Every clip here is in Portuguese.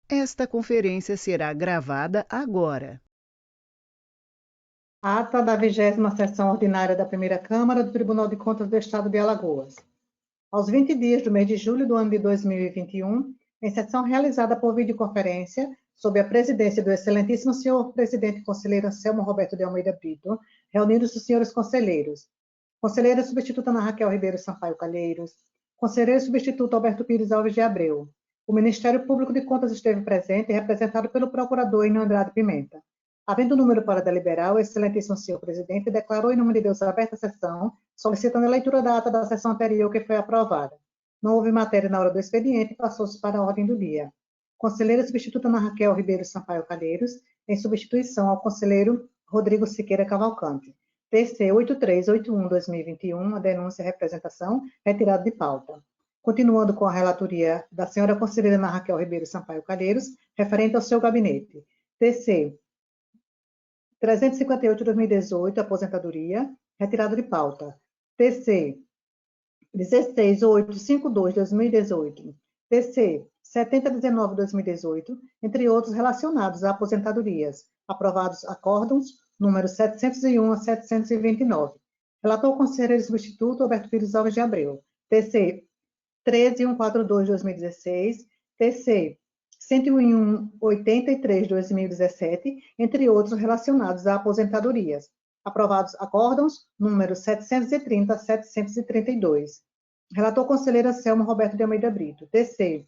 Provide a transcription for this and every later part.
Esta conferência será gravada agora. Ata da 20ª Sessão Ordinária da Primeira Câmara do Tribunal de Contas do Estado de Alagoas. Aos 20 dias do mês de julho do ano de 2021, em sessão realizada por videoconferência, sob a presidência do excelentíssimo senhor presidente conselheiro Anselmo Roberto de Almeida Brito, reunidos os senhores conselheiros, conselheira substituta Ana Raquel Ribeiro Sampaio Calheiros, conselheiro substituto Alberto Pires Alves de Abreu. O Ministério Público de Contas esteve presente, representado pelo procurador Enio Andrade Pimenta. Havendo número para deliberar, o excelentíssimo senhor presidente declarou em nome de Deus aberta a sessão, solicitando a leitura da ata da sessão anterior que foi aprovada. Não houve matéria na hora do expediente e passou-se para a ordem do dia. Conselheira substituta Ana Raquel Ribeiro Sampaio Calheiros, em substituição ao conselheiro Rodrigo Siqueira Cavalcante. TC 8381/2021, a denúncia e representação, retirada de pauta. Continuando com a relatoria da senhora conselheira Ana Raquel Ribeiro Sampaio Calheiros, referente ao seu gabinete. TC 358/2018, aposentadoria, retirado de pauta. TC 16852/2018, TC 7019/2018, entre outros relacionados a aposentadorias, aprovados acórdãos número 701 a 729. Relator o conselheiro substituto Alberto Pires Alves de Abreu. TC 13142/2016, TC 10183/2017, entre outros relacionados a aposentadorias, aprovados acórdãos número 730 a 732. Relator conselheiro Anselmo Roberto de Almeida Brito. TC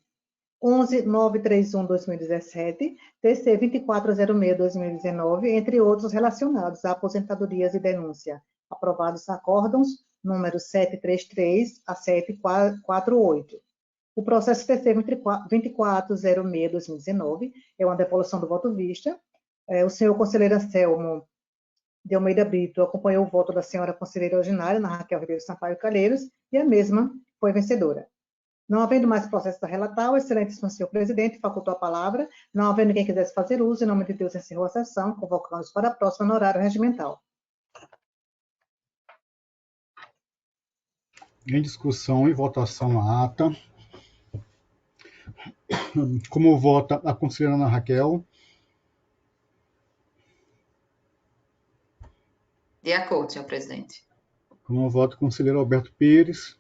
11931/2017, TC 2406/2019, entre outros relacionados a aposentadorias e denúncia, aprovados acórdãos número 733 a 748. O processo TC 2406/2019 é uma devolução do voto vista. O senhor conselheiro Anselmo de Almeida Brito acompanhou o voto da senhora conselheira ordinária, Ana Raquel Ribeiro Sampaio Calheiros, e a mesma foi vencedora. Não havendo mais processo a relatar, o excelentíssimo senhor presidente facultou a palavra. Não havendo quem quisesse fazer uso, em nome de Deus, encerrou a sessão, convocando-os para a próxima no horário regimental. Em discussão e votação a ata. Como vota a conselheira Ana Raquel? De acordo, senhor presidente. Como vota o conselheiro Alberto Pires?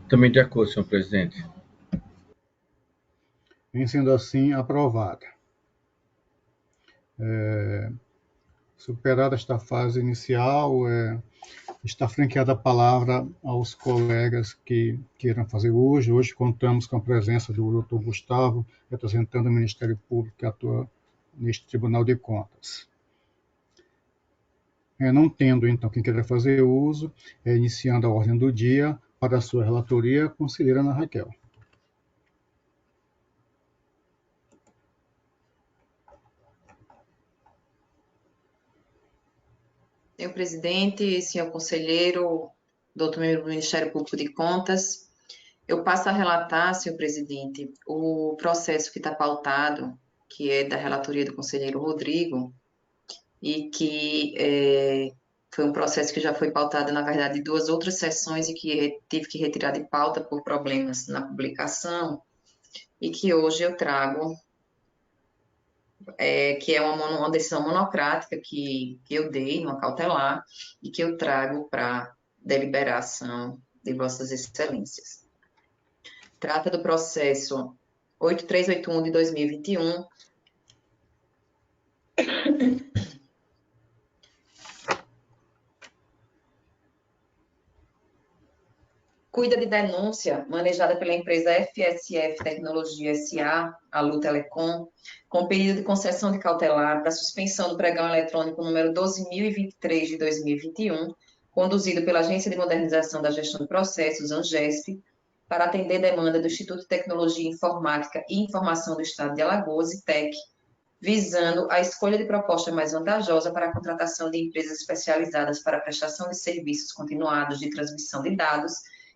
Também de acordo, senhor presidente. Em sendo assim, aprovada. Superada esta fase inicial, está franqueada a palavra aos colegas que queiram fazer uso. Hoje contamos com a presença do Dr. Gustavo, representando o Ministério Público que atua neste Tribunal de Contas. Não tendo, então, quem queira fazer uso, iniciando a ordem do dia, para a sua relatoria, a conselheira Ana Raquel. Senhor presidente, senhor conselheiro, doutor membro do Ministério Público de Contas, eu passo a relatar, senhor presidente, o processo que está pautado, que é da relatoria do conselheiro Rodrigo, e que foi um processo que já foi pautado, na verdade, em duas outras sessões e que tive que retirar de pauta por problemas na publicação, e que hoje eu trago, que é uma decisão monocrática que eu dei, uma cautelar, e que eu trago para deliberação de Vossas Excelências. Trata do processo 8381 de 2021, cuida de denúncia manejada pela empresa FSF Tecnologia S.A., a Lu Telecom, com pedido de concessão de cautelar para suspensão do pregão eletrônico número 12.023 de 2021, conduzido pela Agência de Modernização da Gestão de Processos, ANGESP, para atender demanda do Instituto de Tecnologia Informática e Informação do Estado de Alagoas, ITEC, visando a escolha de proposta mais vantajosa para a contratação de empresas especializadas para a prestação de serviços continuados de transmissão de dados,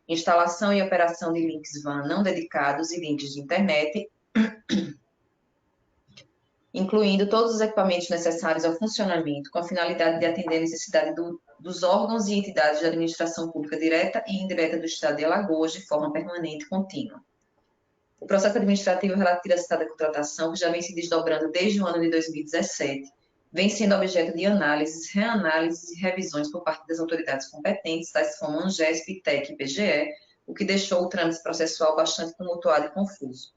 instalação e operação de links WAN não dedicados e links de internet, incluindo todos os equipamentos necessários ao funcionamento, com a finalidade de atender a necessidade dos órgãos e entidades de administração pública direta e indireta do Estado de Alagoas de forma permanente e contínua. O processo administrativo relativo à citada contratação, que já vem se desdobrando desde o ano de 2017, vem sendo objeto de análises, reanálises e revisões por parte das autoridades competentes, tais como ANGESP, ITEC e PGE, o que deixou o trâmite processual bastante tumultuado e confuso.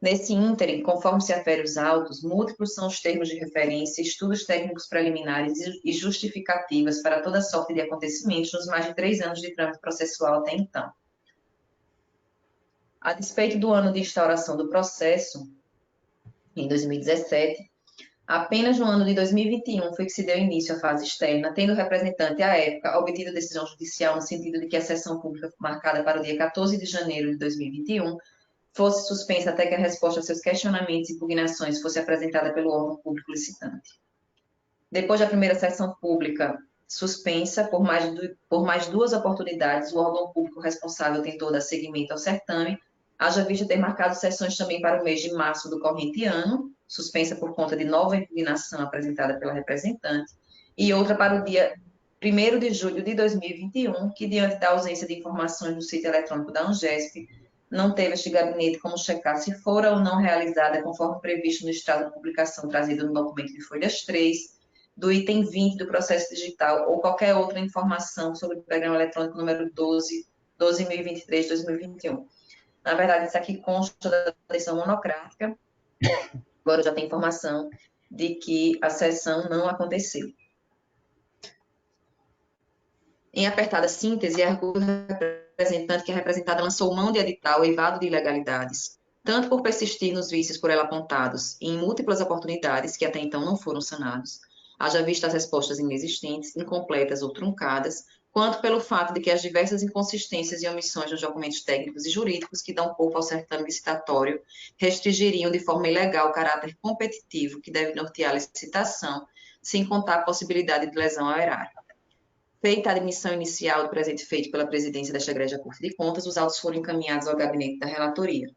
Nesse ínterim, conforme se afere os autos, múltiplos são os termos de referência, estudos técnicos preliminares e justificativas para toda sorte de acontecimentos nos mais de 3 anos de trâmite processual até então. A despeito do ano de instauração do processo, em 2017, apenas no ano de 2021 foi que se deu início à fase externa, tendo o representante, à época, obtido decisão judicial no sentido de que a sessão pública marcada para o dia 14 de janeiro de 2021 fosse suspensa até que a resposta a seus questionamentos e impugnações fosse apresentada pelo órgão público licitante. Depois da primeira sessão pública suspensa, por mais 2 oportunidades, o órgão público responsável tentou dar seguimento ao certame, haja vista ter marcado sessões também para o mês de março do corrente ano, suspensa por conta de nova impugnação apresentada pela representante, e outra para o dia 1º de julho de 2021, que, diante da ausência de informações no sítio eletrônico da ANGESP, não teve este gabinete como checar se fora ou não realizada conforme previsto no extrato de publicação trazido no documento de folhas 3, do item 20 do processo digital ou qualquer outra informação sobre o programa eletrônico número 12.023/2021. Na verdade, isso aqui consta da decisão monocrática. Agora já tem informação de que a sessão não aconteceu. Em apertada síntese, argui representante que a representada lançou mão de edital eivado de ilegalidades, tanto por persistir nos vícios por ela apontados e em múltiplas oportunidades que até então não foram sanados, haja vista as respostas inexistentes, incompletas ou truncadas, quanto pelo fato de que as diversas inconsistências e omissões nos documentos técnicos e jurídicos que dão corpo ao certame licitatório restringiriam de forma ilegal o caráter competitivo que deve nortear a licitação, sem contar a possibilidade de lesão ao erário. Feita a admissão inicial do presente feito pela presidência desta Egrégia Corte de Contas, os autos foram encaminhados ao gabinete da relatoria.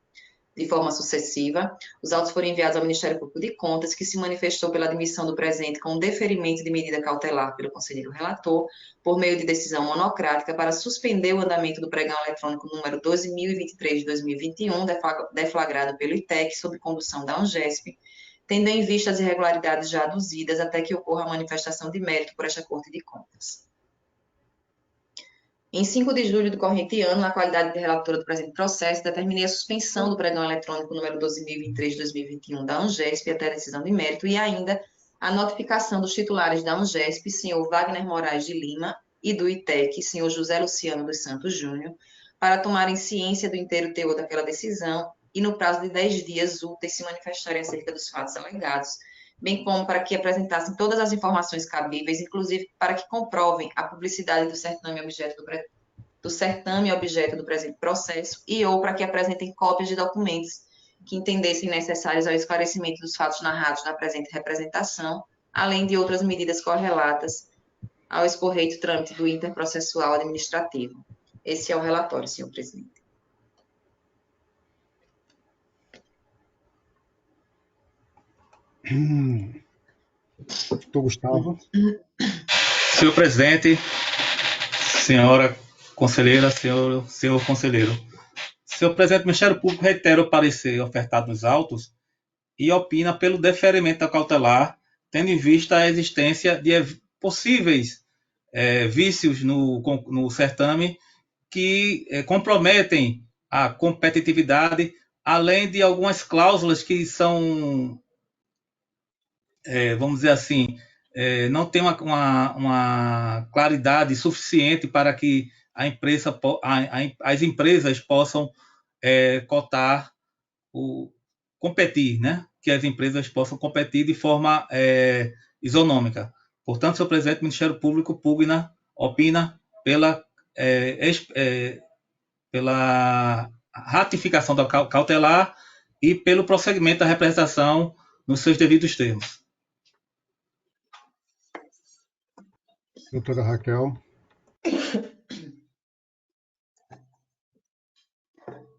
De forma sucessiva, os autos foram enviados ao Ministério Público de Contas, que se manifestou pela admissão do presente com deferimento de medida cautelar pelo conselheiro relator, por meio de decisão monocrática, para suspender o andamento do pregão eletrônico número 12.023 de 2021, deflagrado pelo ITEC, sob condução da ANGESP, tendo em vista as irregularidades já aduzidas até que ocorra a manifestação de mérito por esta Corte de Contas. Em 5 de julho do corrente ano, na qualidade de relatora do presente processo, determinei a suspensão do pregão eletrônico número 12.023 de 2021 da ANGESP até a decisão de mérito e ainda a notificação dos titulares da ANGESP, senhor Wagner Moraes de Lima, e do ITEC, senhor José Luciano dos Santos Júnior, para tomarem ciência do inteiro teor daquela decisão e, no prazo de 10 dias úteis, se manifestarem acerca dos fatos alegados, bem como para que apresentassem todas as informações cabíveis, inclusive para que comprovem a publicidade do certame objeto do presente processo e ou para que apresentem cópias de documentos que entendessem necessários ao esclarecimento dos fatos narrados na presente representação, além de outras medidas correlatas ao excorreito trâmite do interprocessual administrativo. Esse é o relatório, senhor presidente. Doutor Gustavo. Senhor presidente, senhora conselheira, senhor conselheiro. Senhor presidente, o Ministério Público reitera o parecer ofertado nos autos e opina pelo deferimento da cautelar, tendo em vista a existência de possíveis vícios no certame que comprometem a competitividade, além de algumas cláusulas que são, vamos dizer assim, não tem uma claridade suficiente para que as empresas possam competir, né? Que as empresas possam competir de forma isonômica. Portanto, senhor presidente, o Ministério Público opina pela ratificação da cautelar e pelo prosseguimento da representação nos seus devidos termos. Doutora Raquel.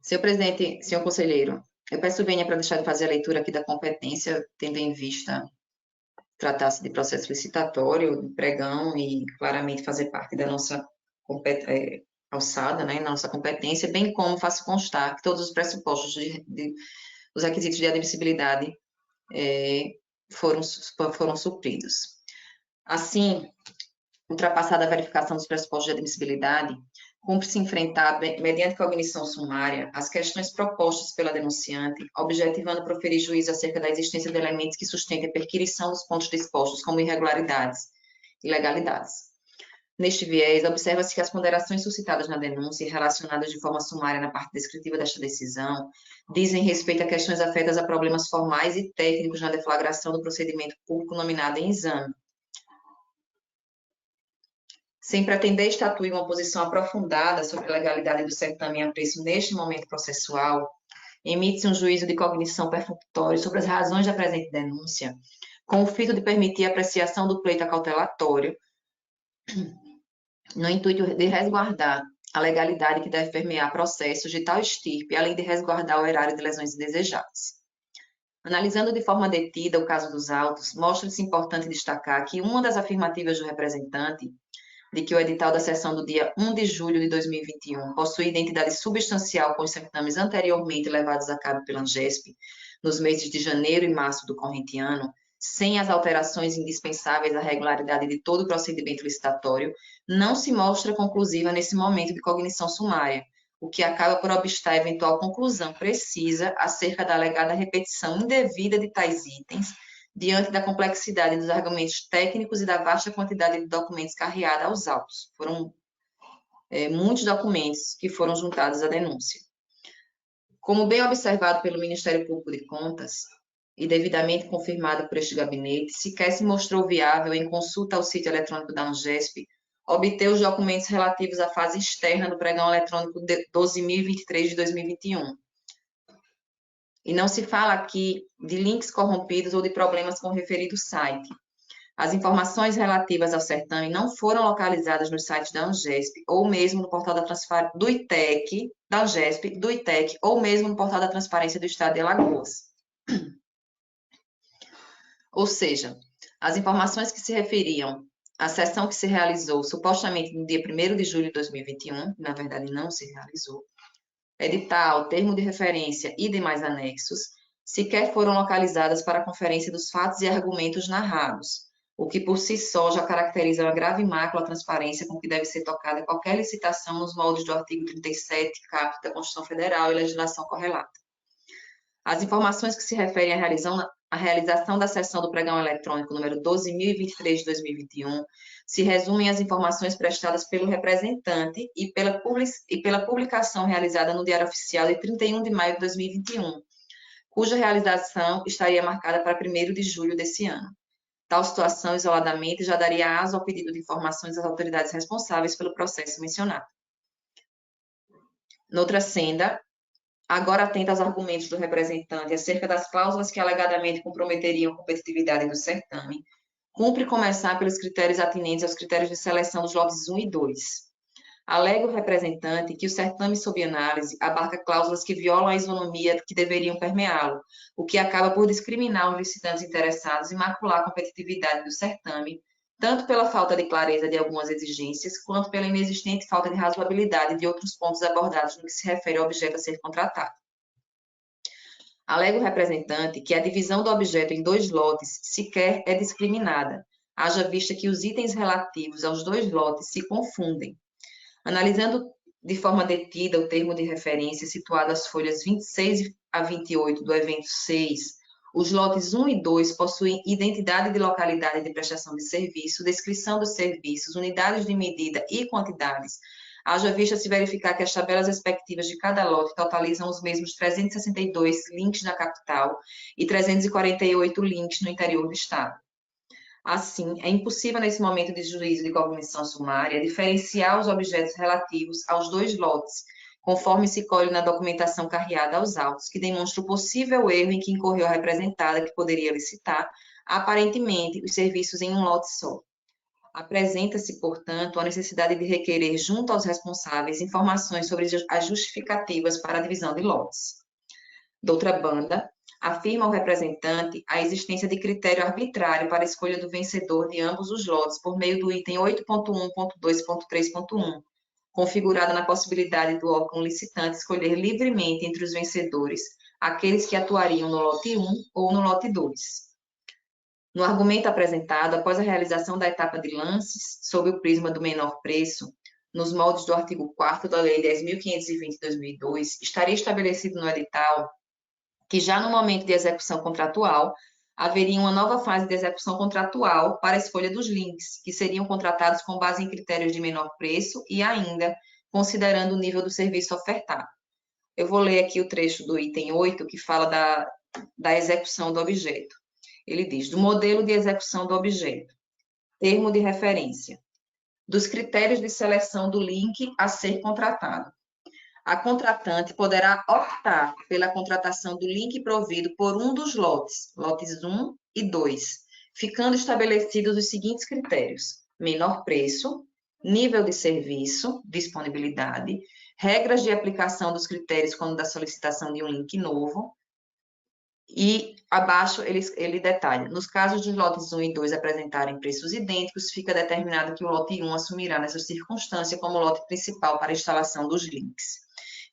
Senhor presidente, senhor conselheiro, eu peço vênia para deixar de fazer a leitura aqui da competência, tendo em vista tratar-se de processo licitatório, de pregão, e claramente fazer parte da nossa alçada, né, na nossa competência, bem como faço constar que todos os pressupostos os requisitos de admissibilidade foram supridos. Assim, ultrapassada a verificação dos pressupostos de admissibilidade, cumpre-se enfrentar, mediante cognição sumária, as questões propostas pela denunciante, objetivando proferir juízo acerca da existência de elementos que sustentem a perquirição dos pontos dispostos como irregularidades e ilegalidades. Neste viés, observa-se que as ponderações suscitadas na denúncia e relacionadas de forma sumária na parte descritiva desta decisão dizem respeito a questões afetas a problemas formais e técnicos na deflagração do procedimento público nominado em exame, sem pretender estatuir uma posição aprofundada sobre a legalidade do certame em apreço neste momento processual, emite-se um juízo de cognição perfunctório sobre as razões da presente denúncia, com o fito de permitir a apreciação do pleito acautelatório, no intuito de resguardar a legalidade que deve permear processos de tal estirpe, além de resguardar o erário de lesões indesejáveis. Analisando de forma detida o caso dos autos, mostra-se importante destacar que uma das afirmativas do representante de que o edital da sessão do dia 1 de julho de 2021 possui identidade substancial com os certames anteriormente levados a cabo pela ANGESP nos meses de janeiro e março do corrente ano, sem as alterações indispensáveis à regularidade de todo o procedimento licitatório, não se mostra conclusiva nesse momento de cognição sumária, o que acaba por obstar eventual conclusão precisa acerca da alegada repetição indevida de tais itens, diante da complexidade dos argumentos técnicos e da vasta quantidade de documentos carreada aos autos. Foram muitos documentos que foram juntados à denúncia. Como bem observado pelo Ministério Público de Contas, e devidamente confirmada por este gabinete, sequer se mostrou viável, em consulta ao sítio eletrônico da ANGESP, obter os documentos relativos à fase externa do pregão eletrônico 12.023 de 2021. E não se fala aqui de links corrompidos ou de problemas com o referido site. As informações relativas ao certame não foram localizadas nos sites da ANGESP, ou mesmo no portal do ITEC, da ANGESP, do ITEC, ou mesmo no portal da Transparência do Estado de Alagoas. Ou seja, as informações que se referiam à sessão que se realizou supostamente no dia 1º de julho de 2021, na verdade não se realizou, edital, termo de referência e demais anexos, sequer foram localizadas para a conferência dos fatos e argumentos narrados, o que por si só já caracteriza uma grave mácula à transparência com que deve ser tocada qualquer licitação nos moldes do artigo 37, caput da Constituição Federal e legislação correlata. As informações que se referem à realização da sessão do pregão eletrônico número 12.023 de 2021 se resumem às informações prestadas pelo representante e pela publicação realizada no Diário Oficial de 31 de maio de 2021, cuja realização estaria marcada para 1º de julho desse ano. Tal situação, isoladamente, já daria aso ao pedido de informações das autoridades responsáveis pelo processo mencionado. Noutra senda, agora atenta aos argumentos do representante acerca das cláusulas que alegadamente comprometeriam a competitividade do certame, cumpre começar pelos critérios atinentes aos critérios de seleção dos lotes 1 e 2. Alega o representante que o certame sob análise abarca cláusulas que violam a isonomia que deveriam permeá-lo, o que acaba por discriminar os licitantes interessados e macular a competitividade do certame, tanto pela falta de clareza de algumas exigências, quanto pela inexistente falta de razoabilidade de outros pontos abordados no que se refere ao objeto a ser contratado. Alega o representante que a divisão do objeto em 2 lotes sequer é discriminada, haja vista que os itens relativos aos 2 lotes se confundem. Analisando de forma detida o termo de referência situado às folhas 26 a 28 do evento 6, os lotes 1 e 2 possuem identidade de localidade de prestação de serviço, descrição dos serviços, unidades de medida e quantidades, haja vista se verificar que as tabelas respectivas de cada lote totalizam os mesmos 362 links na capital e 348 links no interior do estado. Assim, é impossível, nesse momento de juízo de cognição sumária, diferenciar os objetos relativos aos 2 lotes, conforme se colhe na documentação carreada aos autos, que demonstra o possível erro em que incorreu a representada, que poderia licitar, aparentemente, os serviços em um lote só. Apresenta-se, portanto, a necessidade de requerer, junto aos responsáveis, informações sobre as justificativas para a divisão de lotes. Doutra banda, afirma o representante a existência de critério arbitrário para a escolha do vencedor de ambos os lotes por meio do item 8.1.2.3.1, configurada na possibilidade do órgão licitante escolher livremente entre os vencedores aqueles que atuariam no lote 1 ou no lote 2. No argumento apresentado, após a realização da etapa de lances, sob o prisma do menor preço, nos moldes do artigo 4º da Lei 10.520 de 2002, estaria estabelecido no edital que já no momento de execução contratual, haveria uma nova fase de execução contratual para a escolha dos links, que seriam contratados com base em critérios de menor preço e ainda considerando o nível do serviço ofertado. Eu vou ler aqui o trecho do item 8, que fala da execução do objeto. Ele diz, do modelo de execução do objeto, termo de referência, dos critérios de seleção do link a ser contratado. A contratante poderá optar pela contratação do link provido por um dos lotes 1 e 2, ficando estabelecidos os seguintes critérios: menor preço, nível de serviço, disponibilidade, regras de aplicação dos critérios quando da solicitação de um link novo, e abaixo ele detalha, nos casos dos lotes 1 e 2 apresentarem preços idênticos, fica determinado que o lote 1 assumirá nessa circunstância como lote principal para a instalação dos links.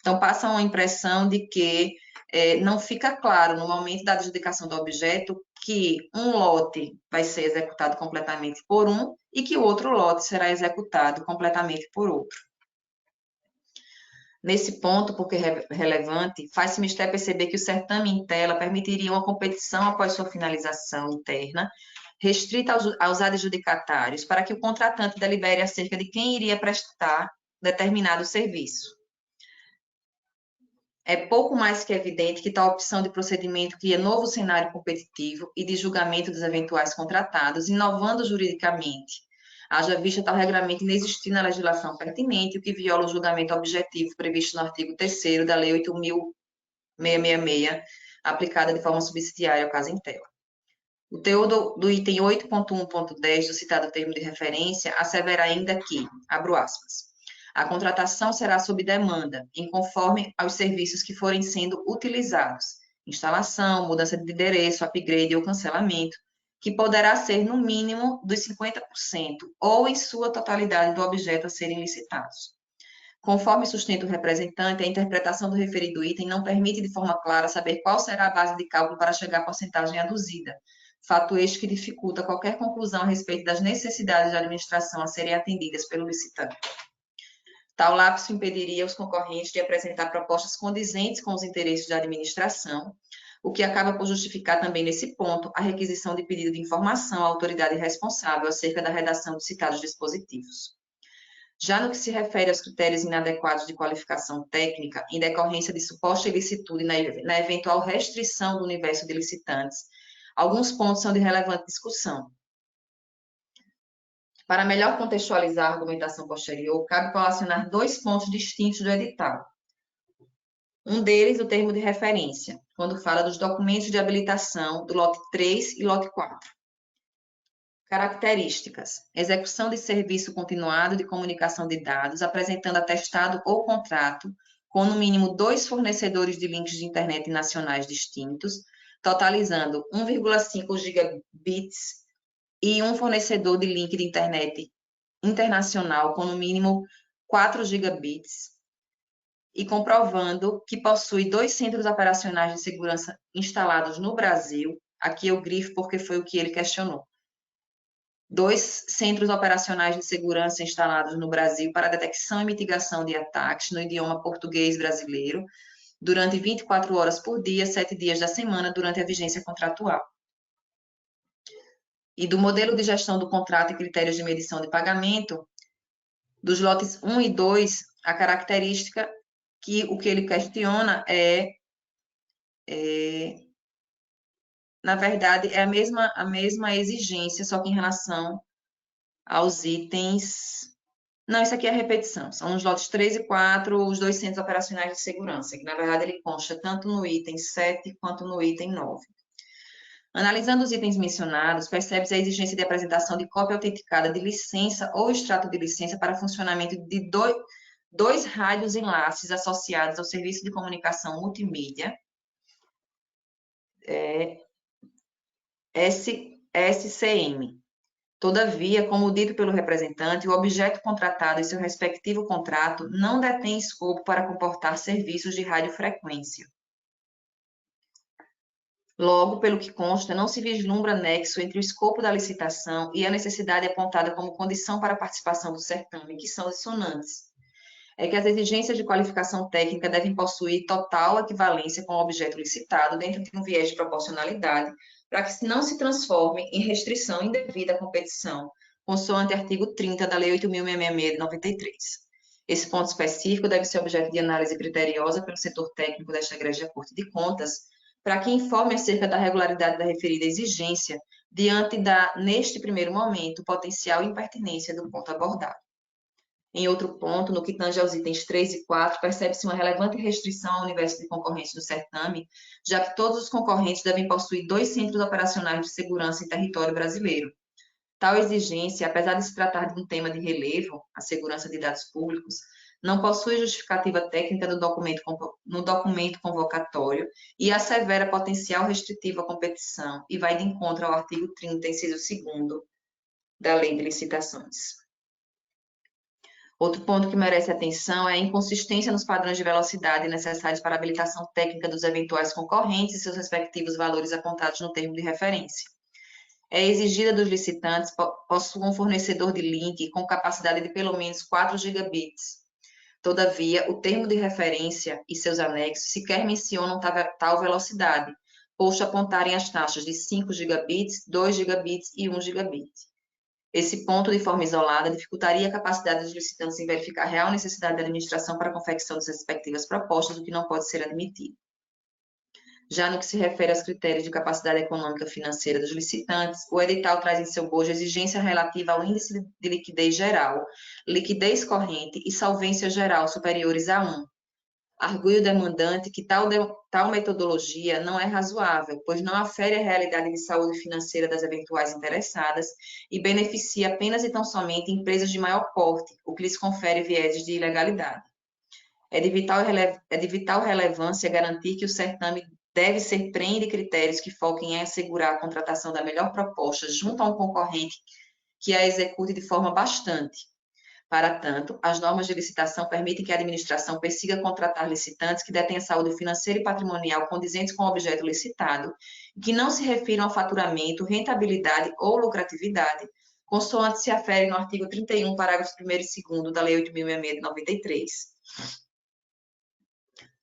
Então, passa uma impressão de que não fica claro no momento da adjudicação do objeto que um lote vai ser executado completamente por um e que o outro lote será executado completamente por outro. Nesse ponto, porque é relevante, faz-se mister perceber que o certame em tela permitiria uma competição após sua finalização interna, restrita aos adjudicatários, para que o contratante delibere acerca de quem iria prestar determinado serviço. É pouco mais que evidente que tal opção de procedimento cria novo cenário competitivo e de julgamento dos eventuais contratados, inovando juridicamente, haja vista tal regramento inexistir na legislação pertinente, o que viola o julgamento objetivo previsto no artigo 3º da Lei 8.666, aplicada de forma subsidiária ao caso em tela. O teor do item 8.1.10 do citado termo de referência assevera ainda que, abro aspas, a contratação será sob demanda, em conforme aos serviços que forem sendo utilizados, instalação, mudança de endereço, upgrade ou cancelamento, que poderá ser no mínimo dos 50% ou em sua totalidade do objeto a serem licitados. Conforme sustenta o representante, a interpretação do referido item não permite de forma clara saber qual será a base de cálculo para chegar à porcentagem aduzida, fato este que dificulta qualquer conclusão a respeito das necessidades de administração a serem atendidas pelo licitante. Tal lapso impediria os concorrentes de apresentar propostas condizentes com os interesses da administração, o que acaba por justificar também nesse ponto a requisição de pedido de informação à autoridade responsável acerca da redação dos citados dispositivos. Já no que se refere aos critérios inadequados de qualificação técnica, em decorrência de suposta ilicitude na eventual restrição do universo de licitantes, alguns pontos são de relevante discussão. Para melhor contextualizar a argumentação posterior, cabe colacionar dois pontos distintos do edital. Um deles, o termo de referência, quando fala dos documentos de habilitação do lote 3 e lote 4. Características: execução de serviço continuado de comunicação de dados, apresentando atestado ou contrato com no mínimo 2 fornecedores de links de internet nacionais distintos, totalizando 1,5 gigabits e um fornecedor de link de internet internacional com no mínimo 4 gigabits, e comprovando que possui 2 centros operacionais de segurança instalados no Brasil, aqui eu grifo porque foi o que ele questionou. 2 centros operacionais de segurança instalados no Brasil para detecção e mitigação de ataques no idioma português brasileiro, durante 24 horas por dia, 7 dias da semana, durante a vigência contratual. E do modelo de gestão do contrato e critérios de medição de pagamento, dos lotes 1 e 2, a característica que o que ele questiona na verdade, é a mesma exigência, só que em relação aos itens... Não, isso aqui é a repetição. São os lotes 3 e 4, os 2 centros operacionais de segurança, que, na verdade, ele consta tanto no item 7 quanto no item 9. Analisando os itens mencionados, percebe-se a exigência de apresentação de cópia autenticada de licença ou extrato de licença para funcionamento de dois rádios enlaces associados ao serviço de comunicação multimídia, SCM, Todavia, como dito pelo representante, o objeto contratado e seu respectivo contrato não detém escopo para comportar serviços de radiofrequência. Logo, pelo que consta, não se vislumbra nexo entre o escopo da licitação e a necessidade apontada como condição para a participação do certame, que são dissonantes. É que as exigências de qualificação técnica devem possuir total equivalência com o objeto licitado dentro de um viés de proporcionalidade, para que não se transforme em restrição indevida à competição, consoante artigo 30 da Lei 8.666 de 93. Esse ponto específico deve ser objeto de análise criteriosa pelo setor técnico desta Egrégia Corte de Contas, para que informe acerca da regularidade da referida exigência, diante da, neste primeiro momento, potencial impertinência do ponto abordado. Em outro ponto, no que tange aos itens 3 e 4, percebe-se uma relevante restrição ao universo de concorrentes do certame, já que todos os concorrentes devem possuir 2 centros operacionais de segurança em território brasileiro. Tal exigência, apesar de se tratar de um tema de relevo, a segurança de dados públicos, não possui justificativa técnica no documento convocatório e assevera potencial restritivo à competição e vai de encontro ao artigo 30, inciso 2º da Lei de Licitações. Outro ponto que merece atenção é a inconsistência nos padrões de velocidade necessários para a habilitação técnica dos eventuais concorrentes e seus respectivos valores apontados no termo de referência. É exigida dos licitantes possuam um fornecedor de link com capacidade de pelo menos 4 gigabits. Todavia, o termo de referência e seus anexos sequer mencionam tal velocidade, posto apontarem as taxas de 5 gigabits, 2 gigabits e 1 gigabit. Esse ponto, de forma isolada, dificultaria a capacidade dos licitantes em verificar a real necessidade da administração para a confecção das respectivas propostas, o que não pode ser admitido. Já no que se refere aos critérios de capacidade econômica financeira dos licitantes, o edital traz em seu bojo exigência relativa ao índice de liquidez geral, liquidez corrente e solvência geral superiores a 1. Argui o demandante que tal metodologia não é razoável, pois não afere a realidade de saúde financeira das eventuais interessadas e beneficia apenas e tão somente empresas de maior porte, o que lhes confere vieses de ilegalidade. É de vital relevância garantir que o certame deve ser preenche de critérios que foquem em assegurar a contratação da melhor proposta junto a um concorrente que a execute de forma bastante. Para tanto, as normas de licitação permitem que a administração persiga contratar licitantes que detêm saúde financeira e patrimonial condizentes com o objeto licitado e que não se refiram a faturamento, rentabilidade ou lucratividade, consoante se afere no artigo 31, parágrafos 1º e 2º da Lei 8.666 de 93.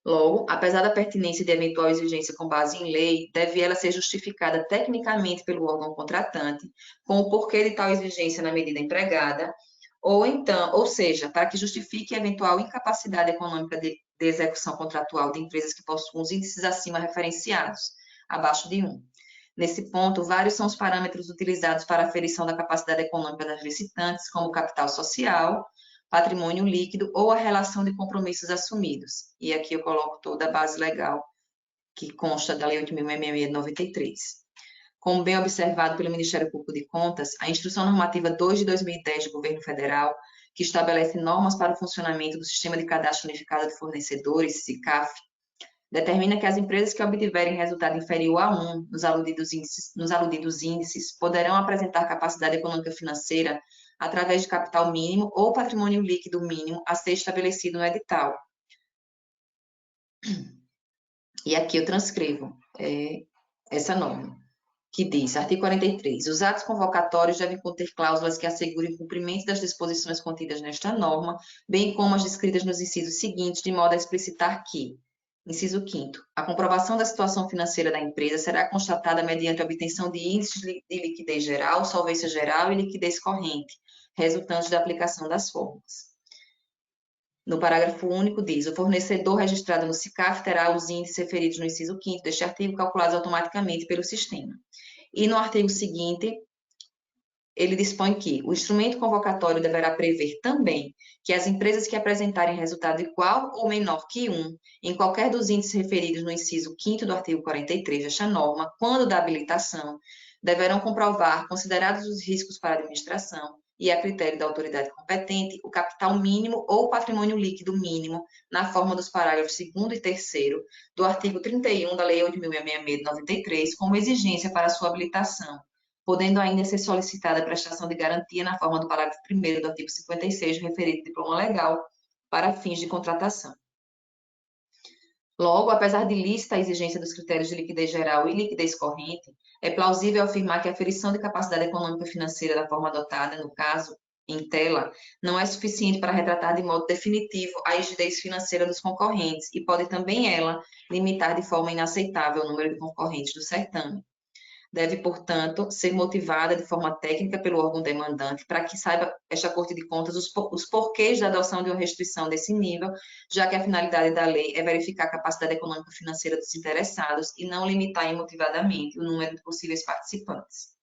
Logo, apesar da pertinência de eventual exigência com base em lei, deve ela ser justificada tecnicamente pelo órgão contratante, com o porquê de tal exigência na medida empregada, ou seja, para que justifique eventual incapacidade econômica de execução contratual de empresas que possuam os índices acima referenciados, abaixo de 1. Nesse ponto, vários são os parâmetros utilizados para a aferição da capacidade econômica das licitantes, como capital social, patrimônio líquido ou a relação de compromissos assumidos. E aqui eu coloco toda a base legal que consta da Lei 8.666 de 93. Como bem observado pelo Ministério Público de Contas, a Instrução Normativa 2 de 2010 do Governo Federal, que estabelece normas para o funcionamento do Sistema de Cadastro Unificado de Fornecedores, SICAF, determina que as empresas que obtiverem resultado inferior a 1 nos aludidos índices poderão apresentar capacidade econômica financeira através de capital mínimo ou patrimônio líquido mínimo a ser estabelecido no edital. E aqui eu transcrevo essa norma, que diz, artigo 43, os atos convocatórios devem conter cláusulas que assegurem o cumprimento das disposições contidas nesta norma, bem como as descritas nos incisos seguintes, de modo a explicitar que, inciso 5º, a comprovação da situação financeira da empresa será constatada mediante a obtenção de índices de liquidez geral, solvência geral e liquidez corrente, resultantes da aplicação das fórmulas. No parágrafo único diz, o fornecedor registrado no SICAF terá os índices referidos no inciso 5º deste artigo calculados automaticamente pelo sistema. E no artigo seguinte, ele dispõe que o instrumento convocatório deverá prever também que as empresas que apresentarem resultado igual ou menor que 1 em qualquer dos índices referidos no inciso 5º do artigo 43 desta norma, quando da habilitação, deverão comprovar, considerados os riscos para a administração, e a critério da autoridade competente, o capital mínimo ou patrimônio líquido mínimo, na forma dos parágrafos 2º e 3º do artigo 31 da Lei 8.666 de 93, como exigência para sua habilitação, podendo ainda ser solicitada a prestação de garantia na forma do parágrafo 1º do artigo 56, referido diploma legal, para fins de contratação. Logo, apesar de lícita a exigência dos critérios de liquidez geral e liquidez corrente, é plausível afirmar que a aferição de capacidade econômica e financeira da forma adotada, no caso, em tela, não é suficiente para retratar de modo definitivo a rigidez financeira dos concorrentes e pode também ela limitar de forma inaceitável o número de concorrentes do certame. Deve, portanto, ser motivada de forma técnica pelo órgão demandante para que saiba esta Corte de Contas os porquês da adoção de uma restrição desse nível, já que a finalidade da lei é verificar a capacidade econômica e financeira dos interessados e não limitar imotivadamente o número de possíveis participantes.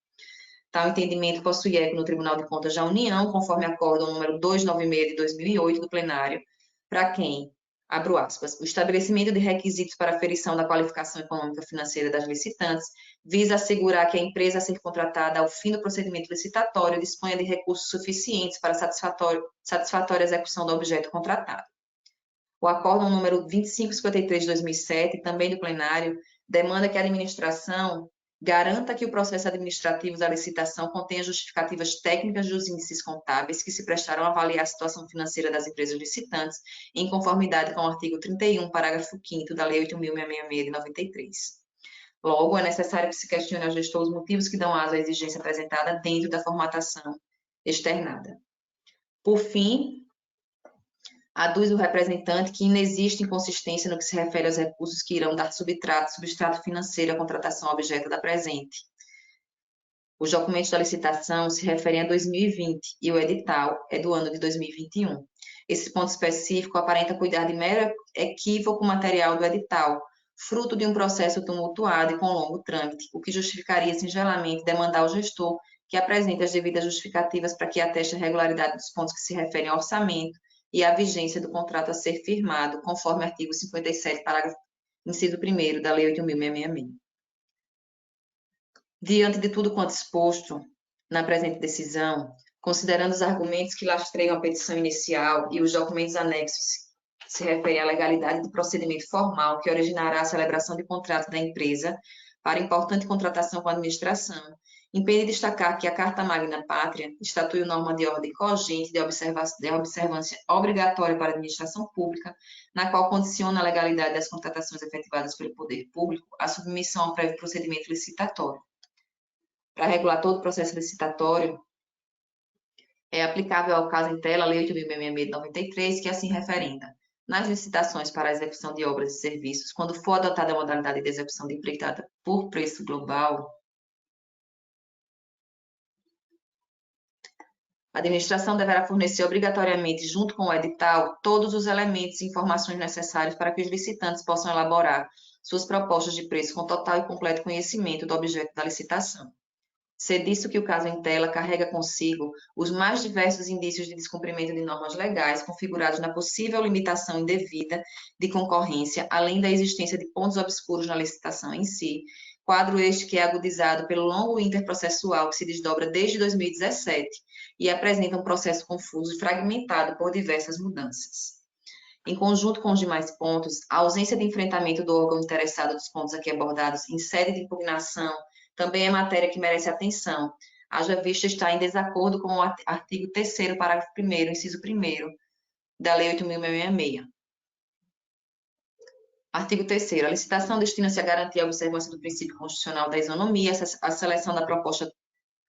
Tal entendimento possui eco no Tribunal de Contas da União, conforme acórdão número 296 de 2008 do plenário, para quem, abro aspas, o estabelecimento de requisitos para aferição da qualificação econômica e financeira das licitantes visa assegurar que a empresa a ser contratada ao fim do procedimento licitatório disponha de recursos suficientes para satisfatória execução do objeto contratado. O acórdão número 2553 de 2007, também do plenário, demanda que a administração garanta que o processo administrativo da licitação contenha justificativas técnicas dos índices contábeis que se prestaram a avaliar a situação financeira das empresas licitantes, em conformidade com o artigo 31, parágrafo 5º da Lei 8.666 de 93. Logo, é necessário que se questione ao gestor os motivos que dão aso à exigência apresentada dentro da formatação externada. Por fim, aduz o representante que inexiste inconsistência no que se refere aos recursos que irão dar substrato financeiro à contratação objeto da presente. Os documentos da licitação se referem a 2020 e o edital é do ano de 2021. Esse ponto específico aparenta cuidar de mero equívoco material do edital, fruto de um processo tumultuado e com longo trâmite, o que justificaria singelamente demandar ao gestor que apresente as devidas justificativas para que ateste a regularidade dos pontos que se referem ao orçamento e a vigência do contrato a ser firmado, conforme artigo 57, parágrafo inciso 1º da Lei 8.666. Diante de tudo quanto exposto na presente decisão, considerando os argumentos que lastreiam a petição inicial e os documentos anexos que se referem à legalidade do procedimento formal que originará a celebração de contrato da empresa para importante contratação com a administração, impede destacar que a Carta Magna Pátria estatui norma de ordem cogente de observância obrigatória para a administração pública, na qual condiciona a legalidade das contratações efetivadas pelo poder público à submissão ao prévio procedimento licitatório. Para regular todo o processo licitatório, é aplicável ao caso em tela a Lei 8.666 de 93, que assim referenda. Nas licitações para a execução de obras e serviços, quando for adotada a modalidade de execução de empreitada por preço global, a administração deverá fornecer obrigatoriamente, junto com o edital, todos os elementos e informações necessários para que os licitantes possam elaborar suas propostas de preço com total e completo conhecimento do objeto da licitação. Ser disso que o caso em tela carrega consigo os mais diversos indícios de descumprimento de normas legais configurados na possível limitação indevida de concorrência, além da existência de pontos obscuros na licitação em si, quadro este que é agudizado pelo longo interprocessual que se desdobra desde 2017 e apresenta um processo confuso e fragmentado por diversas mudanças. Em conjunto com os demais pontos, a ausência de enfrentamento do órgão interessado dos pontos aqui abordados em sede de impugnação também é matéria que merece atenção, haja vista estar em desacordo com o artigo 3º, parágrafo 1º, inciso 1º, da Lei 8.666. Artigo 3º. A licitação destina-se a garantir a observância do princípio constitucional da isonomia, a seleção da proposta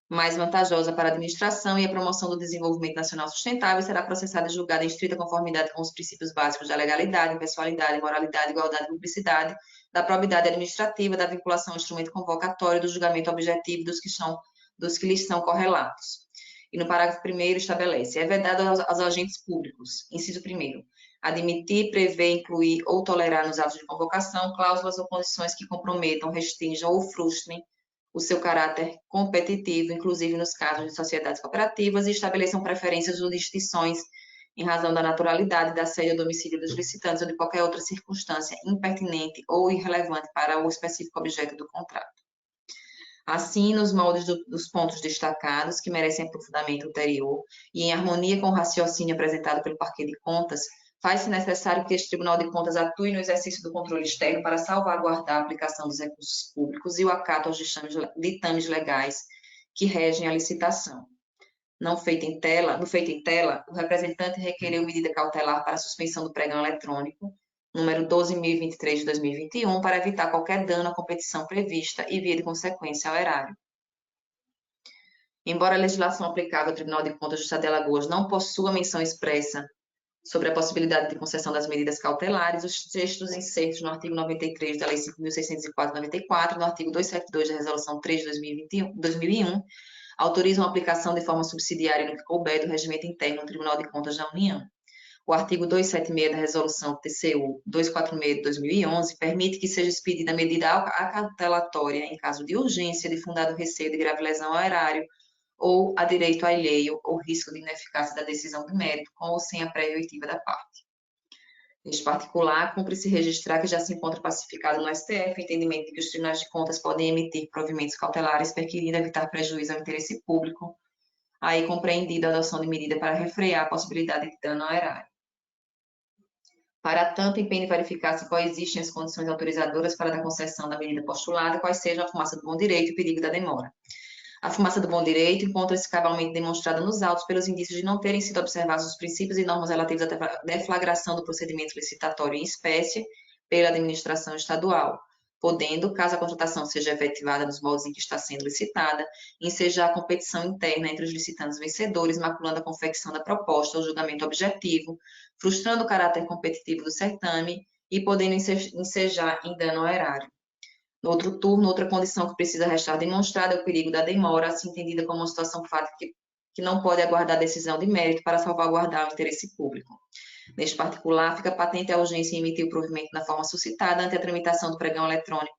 mais vantajosa para a administração e a promoção do desenvolvimento nacional sustentável será processada e julgada em estrita conformidade com os princípios básicos da legalidade, impessoalidade, moralidade, igualdade e publicidade, da probidade administrativa, da vinculação ao instrumento convocatório, do julgamento objetivo dos que lhes são correlatos. E no parágrafo 1º estabelece: é vedado aos agentes públicos, inciso 1º, admitir, prever, incluir ou tolerar nos atos de convocação cláusulas ou condições que comprometam, restringam ou frustrem o seu caráter competitivo, inclusive nos casos de sociedades cooperativas, e estabeleçam preferências ou distinções em razão da naturalidade, da sede ou domicílio dos licitantes ou de qualquer outra circunstância impertinente ou irrelevante para o específico objeto do contrato. Assim, nos moldes dos pontos destacados, que merecem aprofundamento ulterior, e em harmonia com o raciocínio apresentado pelo Parquet de Contas, faz-se necessário que este Tribunal de Contas atue no exercício do controle externo para salvaguardar a aplicação dos recursos públicos e o acato aos ditames legais que regem a licitação. No feito em tela, o representante requereu medida cautelar para a suspensão do pregão eletrônico, número 12.023 de 2021, para evitar qualquer dano à competição prevista e, via de consequência, ao erário. Embora a legislação aplicável ao Tribunal de Contas do Estado de Alagoas não possua menção expressa sobre a possibilidade de concessão das medidas cautelares, os textos insertos no artigo 93 da Lei 5.604/94 e no artigo 272 da Resolução 3 de 2001 autorizam a aplicação de forma subsidiária no que couber do regimento interno do Tribunal de Contas da União. O artigo 276 da Resolução TCU 246 de 2011 permite que seja expedida a medida acautelatória em caso de urgência, de fundado receio de grave lesão ao erário ou a direito alheio ou risco de ineficácia da decisão de mérito, com ou sem a prévia oitiva da parte. Neste particular, cumpre-se registrar que já se encontra pacificado no STF o entendimento de que os tribunais de contas podem emitir provimentos cautelares perquirindo evitar prejuízo ao interesse público, aí compreendida a adoção de medida para refrear a possibilidade de dano ao erário. Para tanto, empenhe verificar se coexistem as condições autorizadoras para a concessão da medida postulada, quais sejam a fumaça do bom direito e o perigo da demora. A fumaça do bom direito encontra-se cabalmente demonstrada nos autos pelos indícios de não terem sido observados os princípios e normas relativos à deflagração do procedimento licitatório em espécie pela administração estadual, podendo, caso a contratação seja efetivada nos moldes em que está sendo licitada, ensejar a competição interna entre os licitantes vencedores, maculando a confecção da proposta ou julgamento objetivo, frustrando o caráter competitivo do certame e podendo ensejar em dano ao erário. No outro turno, outra condição que precisa restar demonstrada é o perigo da demora, assim entendida como uma situação fática que não pode aguardar decisão de mérito para salvaguardar o interesse público. Neste particular, fica patente a urgência em emitir o provimento na forma suscitada ante a tramitação do pregão eletrônico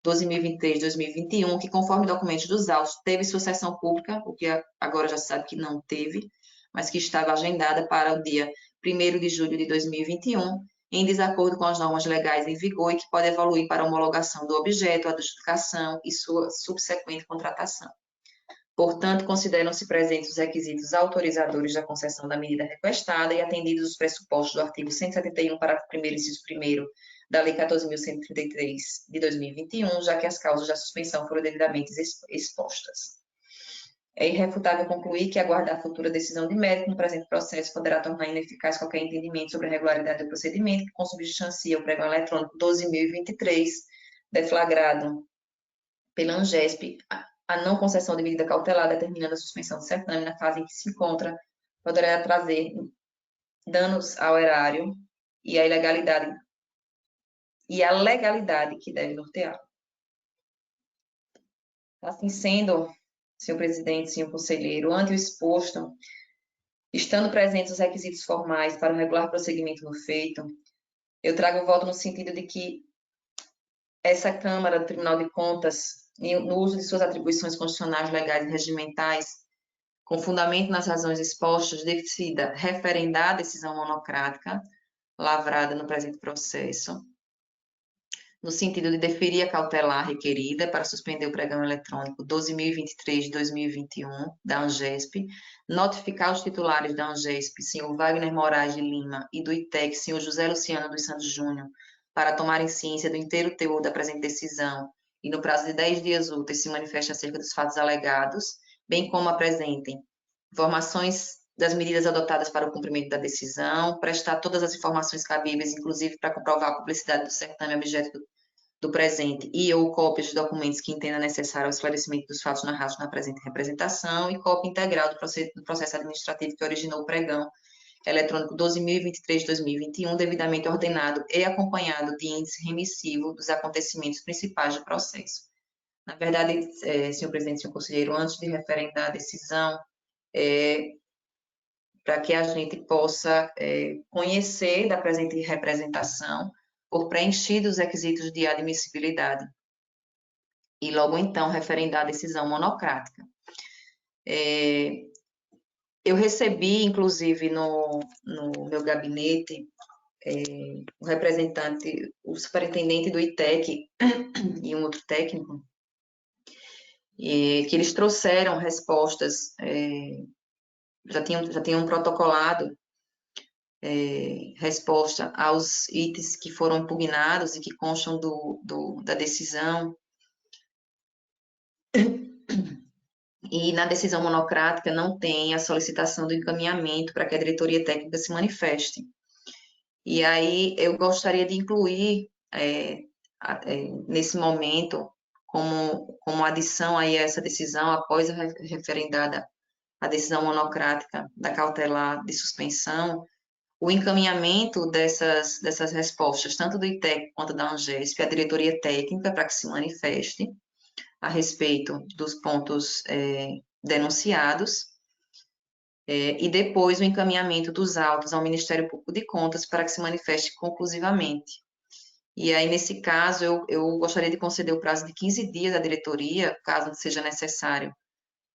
12.023 de 2021, que, conforme documentos dos autos, teve sua sessão pública, o que agora já se sabe que não teve, mas que estava agendada para o dia 1º de julho de 2021, em desacordo com as normas legais em vigor e que pode evoluir para a homologação do objeto, adjudicação e sua subsequente contratação. Portanto, consideram-se presentes os requisitos autorizadores da concessão da medida requestada e atendidos os pressupostos do artigo 171, parágrafo 1º, inciso 1º da Lei 14.133 de 2021, já que as causas da suspensão foram devidamente expostas. É irrefutável concluir que aguardar a futura decisão de mérito no presente processo poderá tornar ineficaz qualquer entendimento sobre a regularidade do procedimento que consubstancia o pregão eletrônico 12.023, deflagrado pela ANGESP, a não concessão de medida cautelar determinando a suspensão do certame na fase em que se encontra, poderá trazer danos ao erário e a legalidade que deve norteá-lo. Assim sendo, senhor presidente, senhor conselheiro, ante o exposto, estando presentes os requisitos formais para o regular prosseguimento no feito, eu trago o voto no sentido de que essa Câmara do Tribunal de Contas, no uso de suas atribuições constitucionais, legais e regimentais, com fundamento nas razões expostas, decida referendar a decisão monocrática lavrada no presente processo, no sentido de deferir a cautelar requerida para suspender o pregão eletrônico 12.023 de 2021 da ANGESP, notificar os titulares da ANGESP, senhor Wagner Moraes de Lima, e do ITEC, senhor José Luciano dos Santos Júnior, para tomarem ciência do inteiro teor da presente decisão e no prazo de 10 dias úteis se manifestem acerca dos fatos alegados, bem como apresentem informações das medidas adotadas para o cumprimento da decisão, prestar todas as informações cabíveis, inclusive para comprovar a publicidade do certame objeto do presente e ou cópias de documentos que entenda necessário ao esclarecimento dos fatos narrados na presente representação e cópia integral do processo administrativo que originou o pregão eletrônico 12.023 de 2021, devidamente ordenado e acompanhado de índice remissivo dos acontecimentos principais do processo. Na verdade, senhor presidente, senhor conselheiro, antes de referendar a decisão, para que a gente possa conhecer da presente representação, por preenchidos os requisitos de admissibilidade, e logo então referendar a decisão monocrática. Eu recebi, inclusive, no meu gabinete, o representante, o superintendente do ITEC e um outro técnico, que eles trouxeram respostas, já tinham protocolado resposta aos itens que foram impugnados e que constam da decisão, e na decisão monocrática não tem a solicitação do encaminhamento para que a diretoria técnica se manifeste. E aí eu gostaria de incluir, nesse momento, como adição aí a essa decisão, após a referendada a decisão monocrática da cautelar de suspensão, o encaminhamento dessas respostas, tanto do ITEC quanto da ANGESP, à diretoria técnica, para que se manifeste a respeito dos pontos denunciados, e depois o encaminhamento dos autos ao Ministério Público de Contas para que se manifeste conclusivamente. E aí, nesse caso, eu gostaria de conceder o prazo de 15 dias à diretoria, caso seja necessário,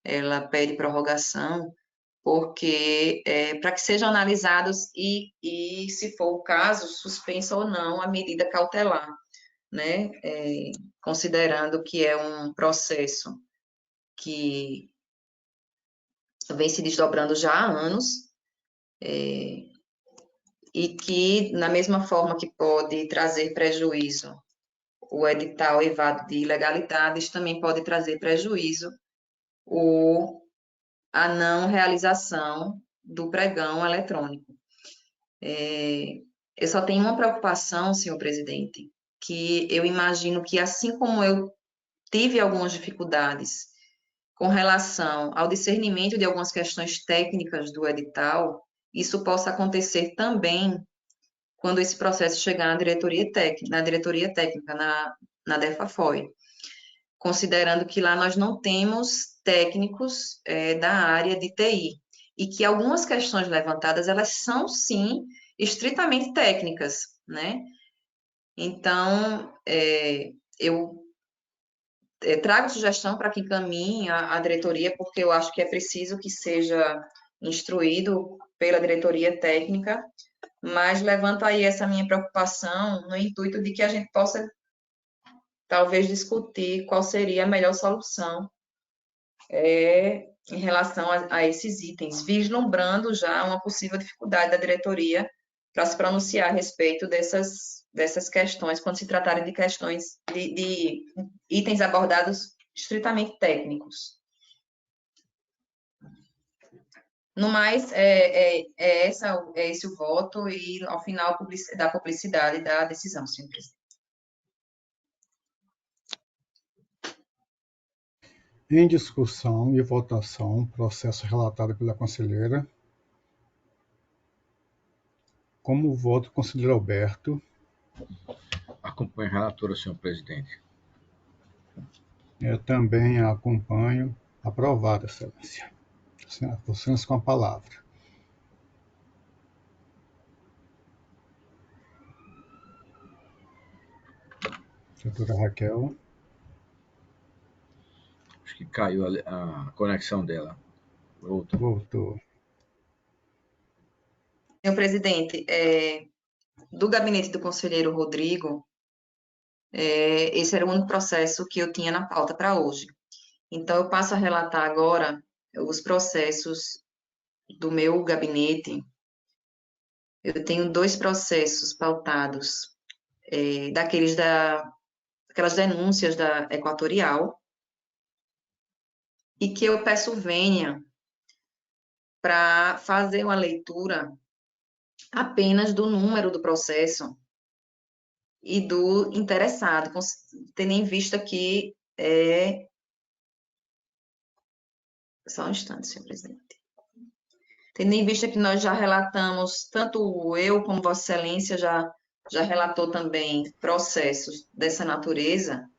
ela pede prorrogação, porque para que sejam analisados e, se for o caso, suspensa ou não a medida cautelar, né? Considerando que é um processo que vem se desdobrando já há anos, e que, na mesma forma que pode trazer prejuízo o edital eivado de ilegalidades, também pode trazer prejuízo a não realização do pregão eletrônico. Eu só tenho uma preocupação, senhor presidente, que eu imagino que, assim como eu tive algumas dificuldades com relação ao discernimento de algumas questões técnicas do edital, isso possa acontecer também quando esse processo chegar na diretoria técnica, na DEFA-FOI, considerando que lá nós não temos técnicos da área de TI, e que algumas questões levantadas, elas são, sim, estritamente técnicas, né? Então, eu trago sugestão para que encaminhe a diretoria, porque eu acho que é preciso que seja instruído pela diretoria técnica, mas levanto aí essa minha preocupação no intuito de que a gente possa, talvez, discutir qual seria a melhor solução em relação a esses itens, vislumbrando já uma possível dificuldade da diretoria para se pronunciar a respeito dessas questões, quando se tratarem de questões de itens abordados estritamente técnicos. No mais, esse o voto e, ao final, da publicidade da decisão, senhor presidente. Em discussão e votação, processo relatado pela conselheira. Como voto, conselheiro Alberto. Acompanho a relatora, senhor presidente. Eu também a acompanho. Aprovado, excelência. Vocês com a palavra. Doutora Raquel. Acho que caiu a conexão dela. Voltou. Senhor presidente, do gabinete do conselheiro Rodrigo, esse era o único processo que eu tinha na pauta para hoje. Então, eu passo a relatar agora os processos do meu gabinete. Eu tenho 2 processos pautados, aquelas denúncias da Equatorial, e que eu peço vênia para fazer uma leitura apenas do número do processo e do interessado, tendo em vista que Só um instante, senhor presidente. Tendo em vista que nós já relatamos, tanto eu como Vossa Excelência já relatou também processos dessa natureza,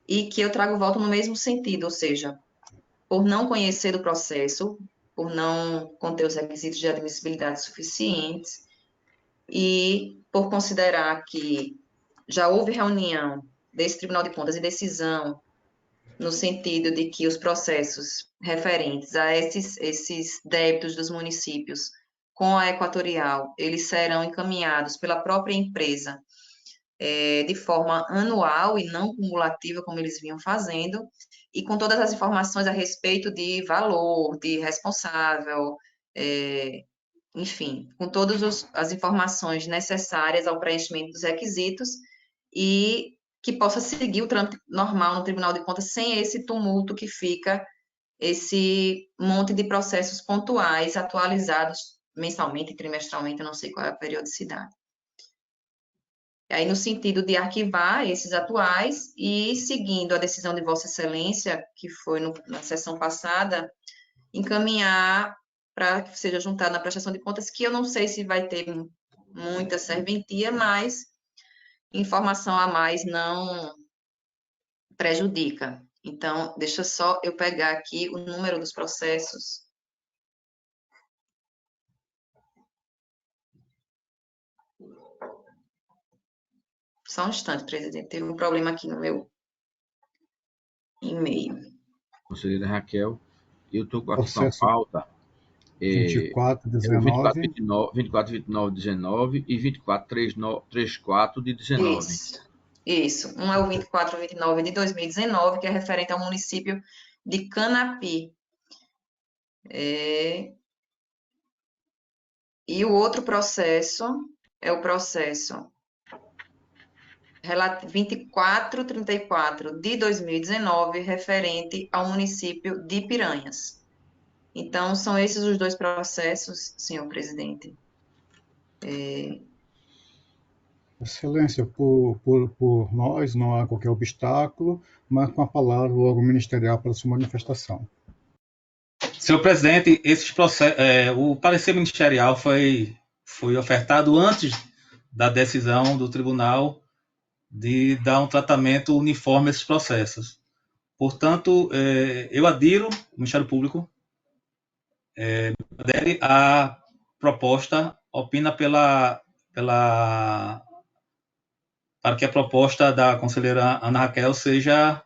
e que eu trago volta no mesmo sentido, ou seja, por não conhecer do processo, por não conter os requisitos de admissibilidade suficientes, e por considerar que já houve reunião desse Tribunal de Contas e decisão no sentido de que os processos referentes a esses débitos dos municípios com a Equatorial, eles serão encaminhados pela própria empresa de forma anual e não cumulativa, como eles vinham fazendo, e com todas as informações a respeito de valor, de responsável, enfim, com todas as informações necessárias ao preenchimento dos requisitos, e que possa seguir o trâmite normal no Tribunal de Contas sem esse tumulto que fica esse monte de processos pontuais atualizados mensalmente, trimestralmente, eu não sei qual é a periodicidade. Aí, no sentido de arquivar esses atuais e, seguindo a decisão de Vossa Excelência, que foi na sessão passada, encaminhar para que seja juntado na prestação de contas, que eu não sei se vai ter muita serventia, mas informação a mais não prejudica. Então, deixa só eu pegar aqui o número dos processos. Só um instante, presidente. Teve um problema aqui no meu e-mail. Conselheira Raquel, eu estou com a Processo pauta 24, 19. 24, 29, 19 e 24, 34 de 19. Isso. Um é o 24, 29 de 2019, que é referente ao município de Canapi. E o outro processo é o processo 2434 de 2019, referente ao município de Piranhas. Então, são esses os dois processos, senhor presidente. Excelência, por nós não há qualquer obstáculo, mas com a palavra o órgão ministerial para sua manifestação. Senhor presidente, o parecer ministerial foi ofertado antes da decisão do tribunal de dar um tratamento uniforme a esses processos. Portanto, eu adiro, o Ministério Público adere à proposta, opina para que a proposta da conselheira Ana Raquel seja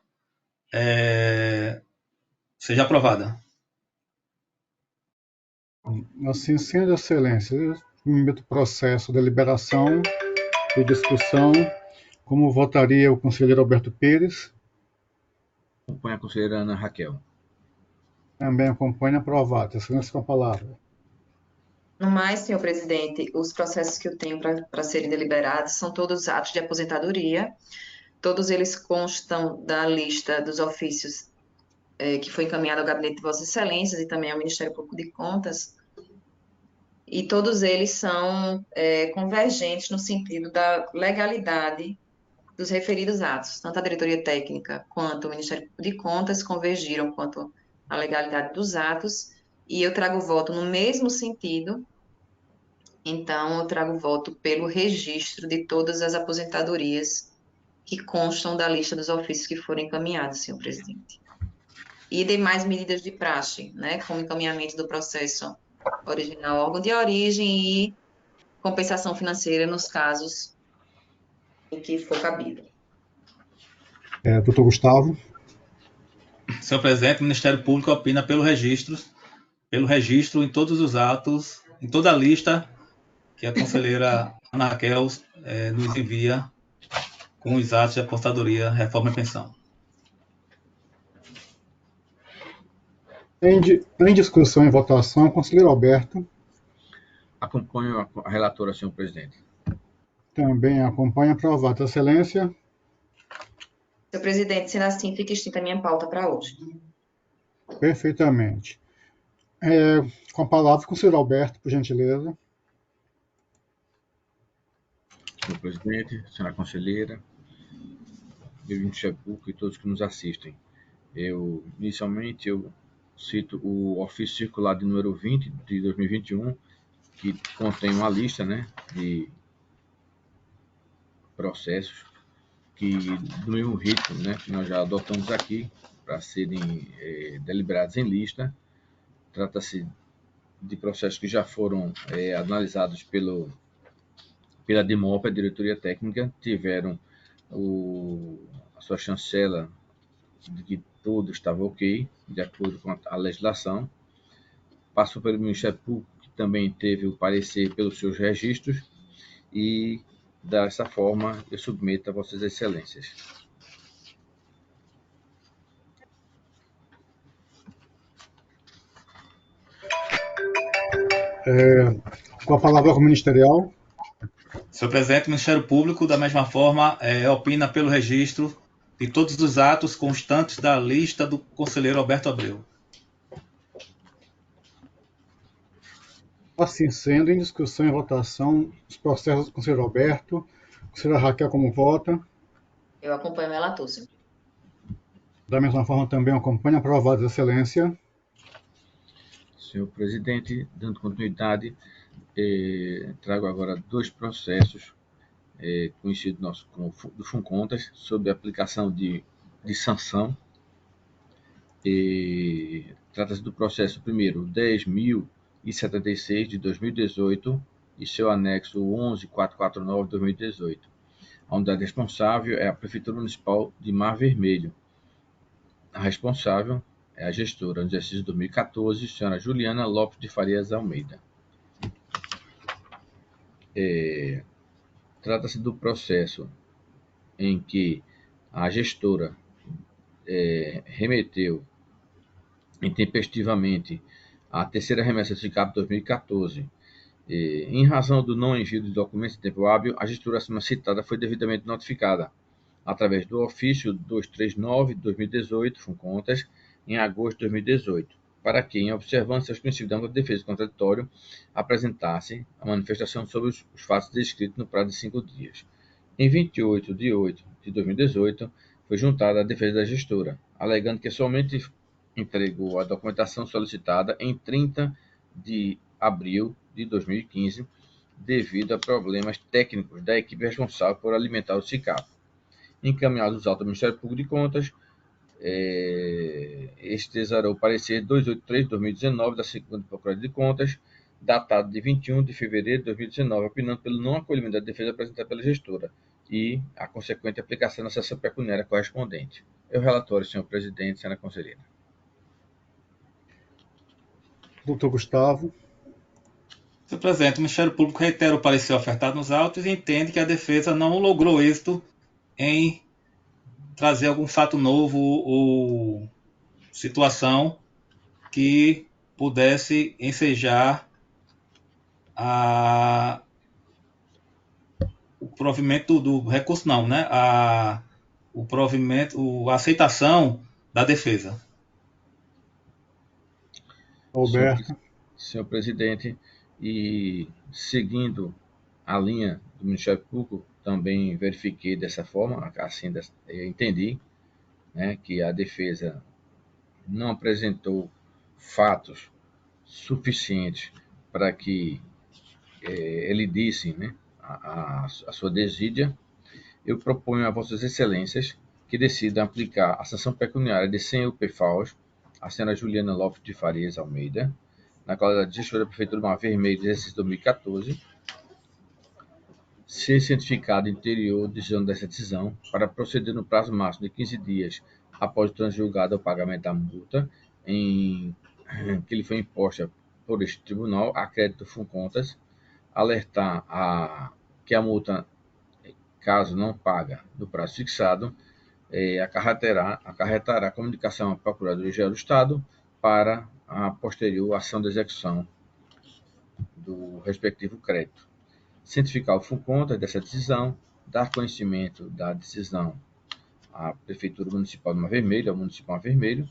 aprovada. Assim sendo, excelência, eu meto o processo de deliberação e discussão. Como votaria o conselheiro Alberto Pires? Acompanha a conselheira Ana Raquel. Também acompanha, aprovado. Excelência, com a palavra. No mais, senhor presidente, os processos que eu tenho para serem deliberados são todos atos de aposentadoria. Todos eles constam da lista dos ofícios que foi encaminhado ao gabinete de Vossas Excelências e também ao Ministério Público de Contas. E todos eles são convergentes no sentido da legalidade dos referidos atos. Tanto a diretoria técnica quanto o Ministério Público de Contas convergiram quanto à legalidade dos atos, e eu trago voto no mesmo sentido. Então, eu trago voto pelo registro de todas as aposentadorias que constam da lista dos ofícios que foram encaminhados, senhor presidente. E demais medidas de praxe, né, como encaminhamento do processo original ao órgão de origem e compensação financeira nos casos em que for cabível. Doutor Gustavo. Senhor presidente, o Ministério Público opina pelo registro em todos os atos, em toda a lista que a conselheira Ana Raquel nos envia com os atos de apostadoria, reforma e pensão. Em discussão e votação, conselheiro Alberto. Acompanho a relatora, senhor presidente. Também acompanha, aprovado. Excelência. Senhor presidente, sendo assim, fica extinta a minha pauta para hoje. Perfeitamente. Com a palavra, conselheiro Alberto, por gentileza. Senhor presidente, senhora conselheira, meu Ministério Público e todos que nos assistem. Inicialmente, eu cito o ofício circular de número 20 de 2021, que contém uma lista, né, de processos que, do mesmo ritmo, né, que nós já adotamos aqui, para serem deliberados em lista. Trata-se de processos que já foram analisados pela DIMOP, a diretoria técnica, tiveram a sua chancela de que tudo estava ok, de acordo com a legislação. Passou pelo Ministério Público, que também teve o parecer pelos seus registros, e dessa forma eu submeto a Vossas Excelências. Com a palavra ao ministerial. Senhor presidente, o Ministério Público, da mesma forma, opina pelo registro de todos os atos constantes da lista do conselheiro Alberto Abreu. Assim sendo, em discussão e votação, os processos do conselheiro Alberto, conselheira Raquel, como vota? Eu acompanho o relator, senhor. Da mesma forma, também acompanho. Aprovado, Excelência. Senhor presidente, dando continuidade, trago agora 2 processos conhecidos nosso como do FUNCONTAS, sobre a aplicação de sanção. Trata-se do processo primeiro 10.076 de 2018 e seu anexo 11.449 de 2018. A unidade responsável é a Prefeitura Municipal de Mar Vermelho. A responsável é a gestora no exercício de 2014, senhora Juliana Lopes de Farias Almeida. Trata-se do processo em que a gestora remeteu intempestivamente a terceira remessa de SICAP 2014. Em razão do não envio de documentos em tempo hábil, a gestora acima citada foi devidamente notificada através do ofício 239 de 2018, FUNCONTAS, em agosto de 2018, para que, em observância aos princípios da ampla defesa do contraditório, apresentasse a manifestação sobre os fatos descritos no prazo de 5 dias. Em 28 de 8 de 2018, foi juntada a defesa da gestora, alegando que somente entregou a documentação solicitada em 30 de abril de 2015, devido a problemas técnicos da equipe responsável por alimentar o SICAP. Encaminhados os autos ao Ministério Público de Contas, extesarou o parecer 283 de 2019 da segunda Procuradoria de Contas, datado de 21 de fevereiro de 2019, opinando pelo não acolhimento da defesa apresentada pela gestora e a consequente aplicação da sanção pecuniária correspondente. É o relatório, senhor presidente, senhora conselheira. Doutor Gustavo. Senhor presidente, o Ministério Público reitera o parecer ofertado nos autos e entende que a defesa não logrou êxito em trazer algum fato novo ou situação que pudesse ensejar o provimento do recurso, não, né? O provimento, a aceitação da defesa. Alberto. Senhor presidente, e seguindo a linha do Ministério Público, também verifiquei dessa forma, assim, eu entendi, né, que a defesa não apresentou fatos suficientes para que ele disse, né, a sua desídia. Eu proponho a vossas excelências que decidam aplicar a sanção pecuniária de 100 UPFAUs à senhora Juliana Lopes de Farias Almeida, na qualidade de gestora da Prefeitura do Mar Vermelho, exercício 2014, ser cientificado interior decisão dessa decisão para proceder no prazo máximo de 15 dias após o transjulgado o pagamento da multa que lhe foi imposta por este tribunal, a crédito FUNCONTAS, alertar que a multa, caso não paga no prazo fixado, acarretará comunicação à Procuradoria-Geral do Estado para a posterior ação de execução do respectivo crédito. Cientificar o FUNCONTAS dessa decisão, dar conhecimento da decisão à Prefeitura Municipal de Mar Vermelho, ao município de Mar Vermelho,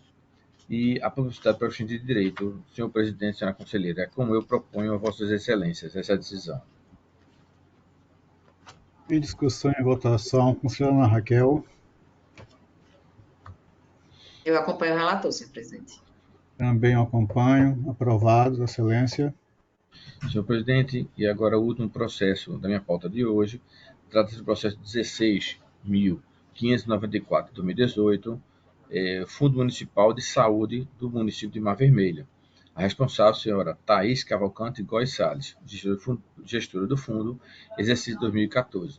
e a publicidade para o fim de direito. Senhor presidente, senhora conselheira, é como eu proponho a vossas excelências essa decisão. Em discussão e votação, conselheira Ana Raquel. Eu acompanho o relator, senhor presidente. Também acompanho. Aprovado, Excelência. Senhor presidente, e agora o último processo da minha pauta de hoje, trata-se do processo 16.594 de 2018, Fundo Municipal de Saúde do município de Mar Vermelho. A responsável, senhora Thaís Cavalcante Góes Salles, gestora do fundo, exercício 2014.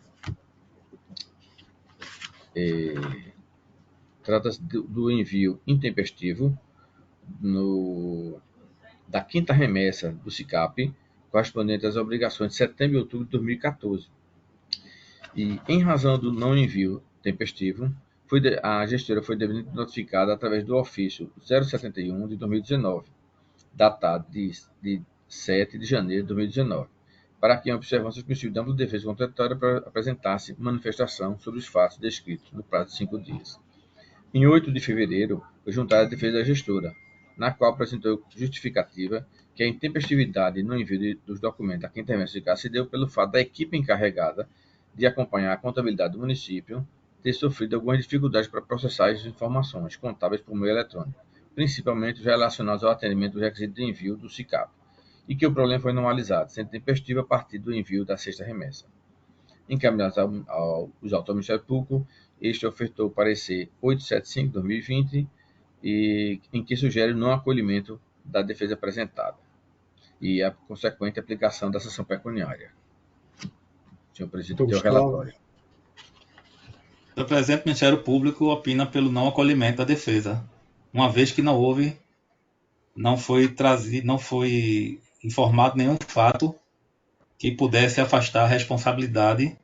Trata-se do envio intempestivo da quinta remessa do SICAP, correspondente às obrigações de setembro e outubro de 2014. E, em razão do não envio tempestivo, a gestora foi devidamente notificada através do ofício 071 de 2019, datado de 7 de janeiro de 2019, para que, em observância dos princípios de ampla defesa contraditória, apresentasse manifestação sobre os fatos descritos no prazo de 5 dias. Em 8 de fevereiro, foi juntada a defesa da gestora, na qual apresentou justificativa que a intempestividade no envio dos documentos a quem intervém no caso se deu pelo fato da equipe encarregada de acompanhar a contabilidade do município ter sofrido algumas dificuldades para processar as informações contábeis por meio eletrônico, principalmente os relacionados ao atendimento do requisito de envio do SICAP, e que o problema foi normalizado, sendo tempestivo a partir do envio da sexta remessa. Encaminhados aos autos ao Ministério Público, este ofertou o parecer 875/2020, em que sugere o não acolhimento da defesa apresentada e a consequente aplicação da sanção pecuniária. Senhor presidente, tem o relatório. O presidente do Ministério Público opina pelo não acolhimento da defesa, uma vez que não foi informado nenhum fato que pudesse afastar a responsabilidade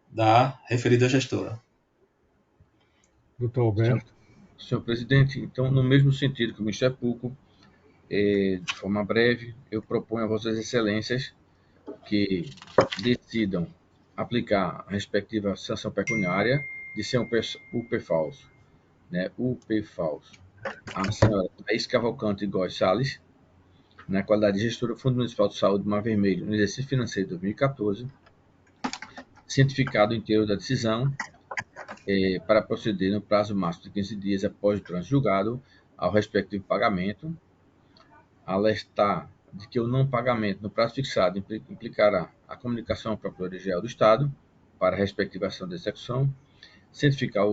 da referida gestora. Doutor Alberto. Senhor presidente, então, no mesmo sentido que o Ministério Público, de forma breve, eu proponho a Vossas Excelências que decidam aplicar a respectiva sanção pecuniária de ser UP falso, né? UP falso. A senhora Thaís Cavalcante Góes Salles, na qualidade de gestora do Fundo Municipal de Saúde Mar Vermelho no exercício financeiro de 2014, cientificado inteiro da decisão, para proceder no prazo máximo de 15 dias após o trânsito julgado ao respectivo pagamento, alertar de que o não pagamento no prazo fixado implicará a comunicação ao Procurador-Geral do Estado para a respectiva ação de execução, cientificar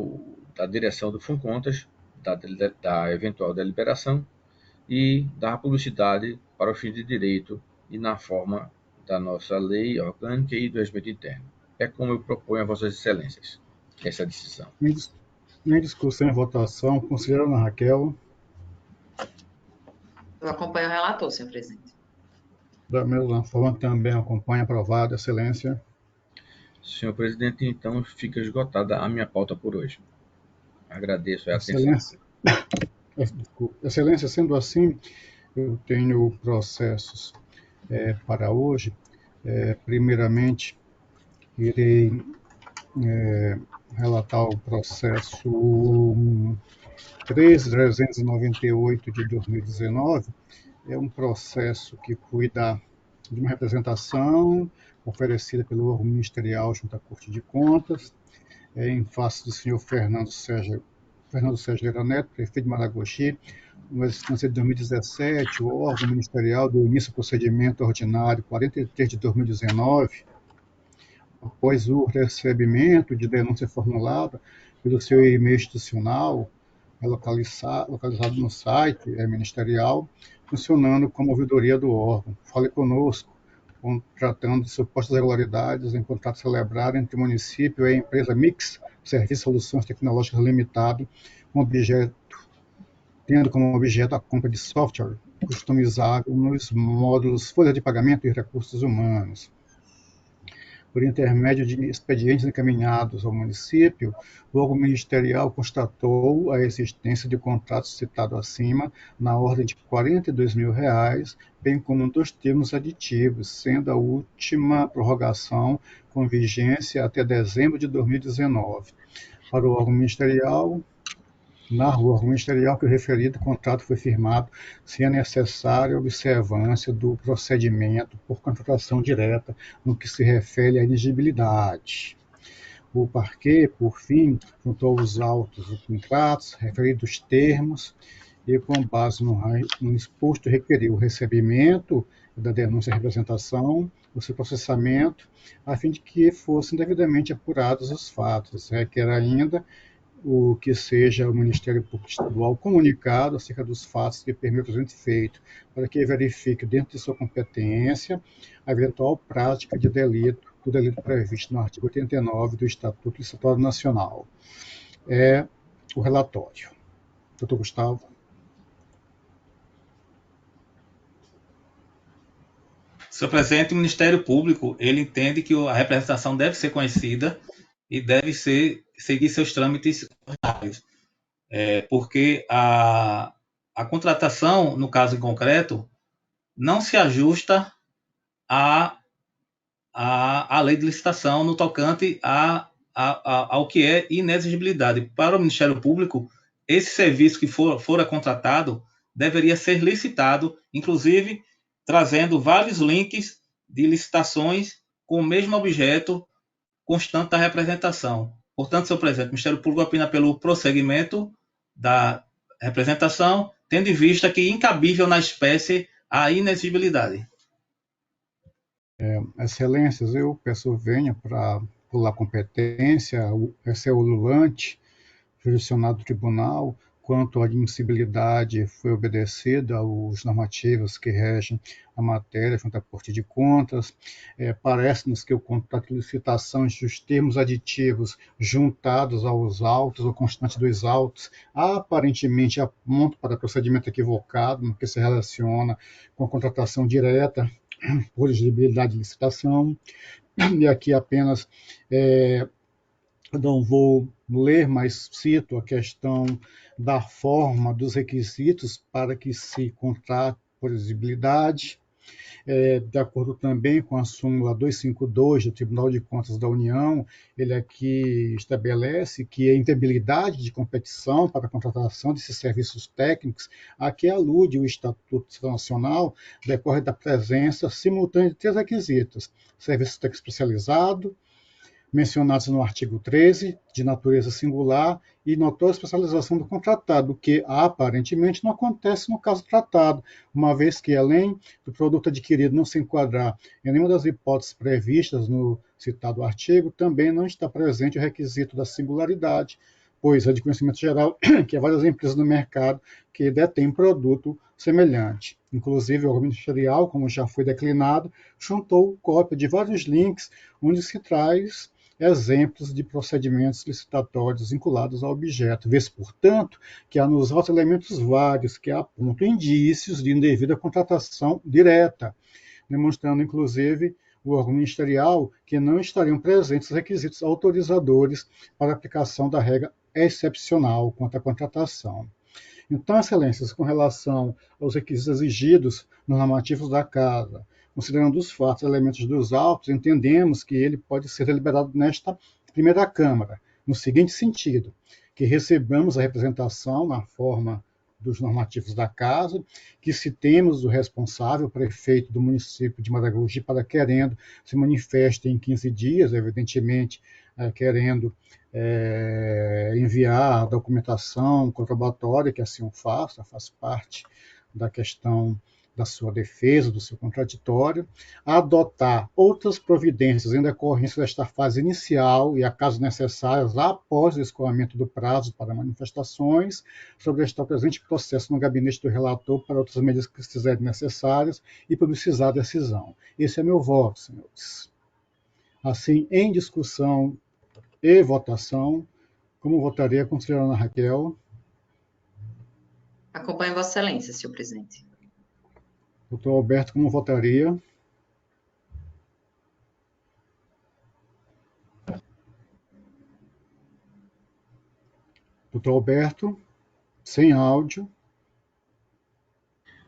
da direção do FUNCONTAS da eventual deliberação e dar publicidade para o fim de direito e na forma da nossa lei orgânica e do regimento interno. É como eu proponho a Vossas Excelências essa decisão. Em discussão e votação, conselheira Ana Raquel. Eu acompanho o relator, senhor presidente. Da mesma forma, também acompanho, aprovado, Excelência. Senhor presidente, então fica esgotada a minha pauta por hoje. Agradeço a atenção. Excelência, sendo assim, eu tenho processos para hoje. Primeiramente, irei relatar o processo 13.398 de 2019. É um processo que cuida de uma representação oferecida pelo órgão ministerial junto à Corte de Contas, em face do senhor Fernando Sérgio Leira Neto, prefeito de Maragogi. No exercício de 2017, o órgão ministerial deu início ao procedimento ordinário 43 de 2019, após o recebimento de denúncia formulada pelo seu e-mail institucional, localizado no site ministerial, funcionando como ouvidoria do órgão. Fale conosco, tratando de supostas irregularidades em contrato celebrado entre o município e a empresa Mix Serviços e Soluções Tecnológicas Limitada, tendo como objeto a compra de software customizável nos módulos folha de pagamento e recursos humanos. Por intermédio de expedientes encaminhados ao município, o órgão ministerial constatou a existência de contratos citados acima na ordem de R$ 42 mil, bem como 2 termos aditivos, sendo a última prorrogação com vigência até dezembro de 2019. Para o órgão ministerial, que o referido contrato foi firmado sem a necessária observância do procedimento por contratação direta no que se refere à elegibilidade. O parquet, por fim, juntou os autos dos contratos, referidos termos, e com base no exposto requeriu o recebimento da denúncia e representação, o seu processamento, a fim de que fossem devidamente apurados os fatos. Requer ainda o que seja o Ministério Público Estadual comunicado acerca dos fatos que permitam o presente feito, para que verifique, dentro de sua competência, a eventual prática de delito, do delito previsto no artigo 89 do Estatuto Licitatório Nacional. É o relatório. Doutor Gustavo. Senhor presidente, o Ministério Público, ele entende que a representação deve ser conhecida e deve seguir seus trâmites ordinários, porque a contratação, no caso em concreto, não se ajusta à lei de licitação no tocante ao que é inexigibilidade. Para o Ministério Público, esse serviço que for contratado deveria ser licitado, inclusive trazendo vários links de licitações com o mesmo objeto constante da representação. Portanto, senhor presidente, o Ministério Público opina pelo prosseguimento da representação, tendo em vista que incabível na espécie a inexigibilidade. Excelências, eu peço venha para pular competência, esse é o ululante, jurisdicionado do tribunal, quanto à admissibilidade foi obedecida aos normativos que regem a matéria junto à Corte de Contas. Parece-nos que o contrato de licitação, os termos aditivos juntados aos autos, ou constante dos autos, aparentemente apontam para procedimento equivocado, no que se relaciona com a contratação direta por exigibilidade de licitação. E aqui apenas não vou ler, mas cito a questão da forma dos requisitos para que se contrate por exigibilidade, de acordo também com a súmula 252 do Tribunal de Contas da União, ele aqui estabelece que a inviabilidade de competição para a contratação desses serviços técnicos, a que alude o Estatuto Nacional, decorre da presença simultânea de 3 requisitos: serviço técnico especializado, mencionados no artigo 13, de natureza singular, e notória especialização do contratado, que aparentemente não acontece no caso tratado, uma vez que, além do produto adquirido não se enquadrar em nenhuma das hipóteses previstas no citado artigo, também não está presente o requisito da singularidade, pois é de conhecimento geral que há várias empresas no mercado que detêm produto semelhante. Inclusive, o órgão ministerial, como já foi declinado, juntou cópia de vários links onde se traz exemplos de procedimentos licitatórios vinculados ao objeto. Vê-se, portanto, que há nos autos elementos vários que apontam indícios de indevida contratação direta, demonstrando, inclusive, o órgão ministerial que não estariam presentes os requisitos autorizadores para a aplicação da regra excepcional quanto à contratação. Então, excelências, com relação aos requisitos exigidos nos normativos da Casa, considerando os fatos e elementos dos autos, entendemos que ele pode ser deliberado nesta primeira Câmara, no seguinte sentido: que recebamos a representação na forma dos normativos da Casa, que citemos o responsável, o prefeito do município de Maragogi, para querendo se manifeste em 15 dias, evidentemente, querendo enviar a documentação comprobatória, que assim o faça, faz parte da questão da sua defesa, do seu contraditório, adotar outras providências em decorrência desta fase inicial e, a caso necessárias, após o escoamento do prazo para manifestações, sobre estar presente processo no gabinete do relator para outras medidas que se fizerem necessárias e publicizar a decisão. Esse é meu voto, senhores. Assim, em discussão e votação, como votaria a conselheira Ana Raquel? Acompanho Vossa Excelência, senhor presidente. Doutor Alberto, como votaria? Doutor Alberto, sem áudio.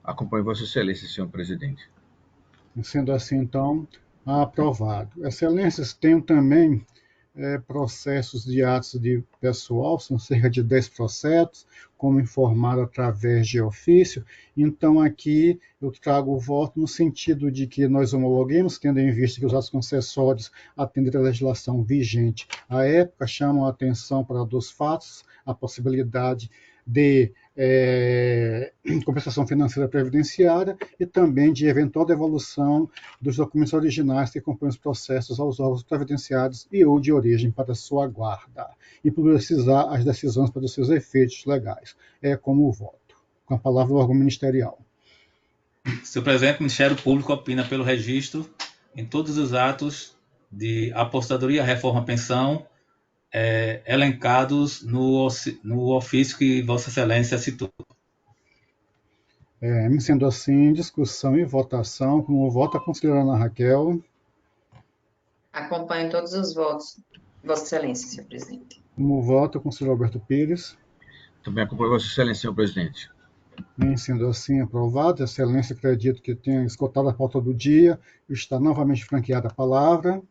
Acompanho Vossa Excelência, senhor presidente. Sendo assim, então, aprovado. Excelências, tenho também processos de atos de pessoal, são cerca de 10 processos, como informado através de ofício. Então, aqui eu trago o voto no sentido de que nós homologuemos, tendo em vista que os atos concessórios atendem à legislação vigente à época, chamam a atenção para 2 fatos: a possibilidade de compensação financeira previdenciária e também de eventual devolução dos documentos originais que compõem os processos aos órgãos previdenciários e ou de origem para sua guarda, e publicizar as decisões para os seus efeitos legais. É como voto. Com a palavra o órgão ministerial. Senhor presidente, o Ministério Público opina pelo registro em todos os atos de apostadoria, reforma, pensão, elencados no ofício que Vossa Excelência citou. Sendo assim, discussão e votação, como vota a conselheira Ana Raquel? Acompanho todos os votos, Vossa Excelência, senhor presidente. Como vota o conselheiro Alberto Pires? Também acompanho Vossa Excelência, senhor presidente. Sendo assim, aprovado. Excelência, acredito que tenha esgotado a pauta do dia. Está novamente franqueada a palavra.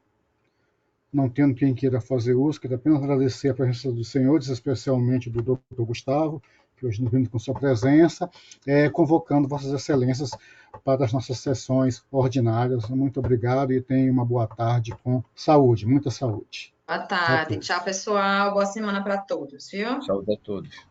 Não tendo quem queira fazer uso, quero apenas agradecer a presença dos senhores, especialmente do doutor Gustavo, que hoje nos brindam com sua presença, convocando Vossas Excelências para as nossas sessões ordinárias. Muito obrigado e tenha uma boa tarde com saúde, muita saúde. Boa tarde. Tchau, pessoal. Boa semana para todos, viu? Saúde a todos.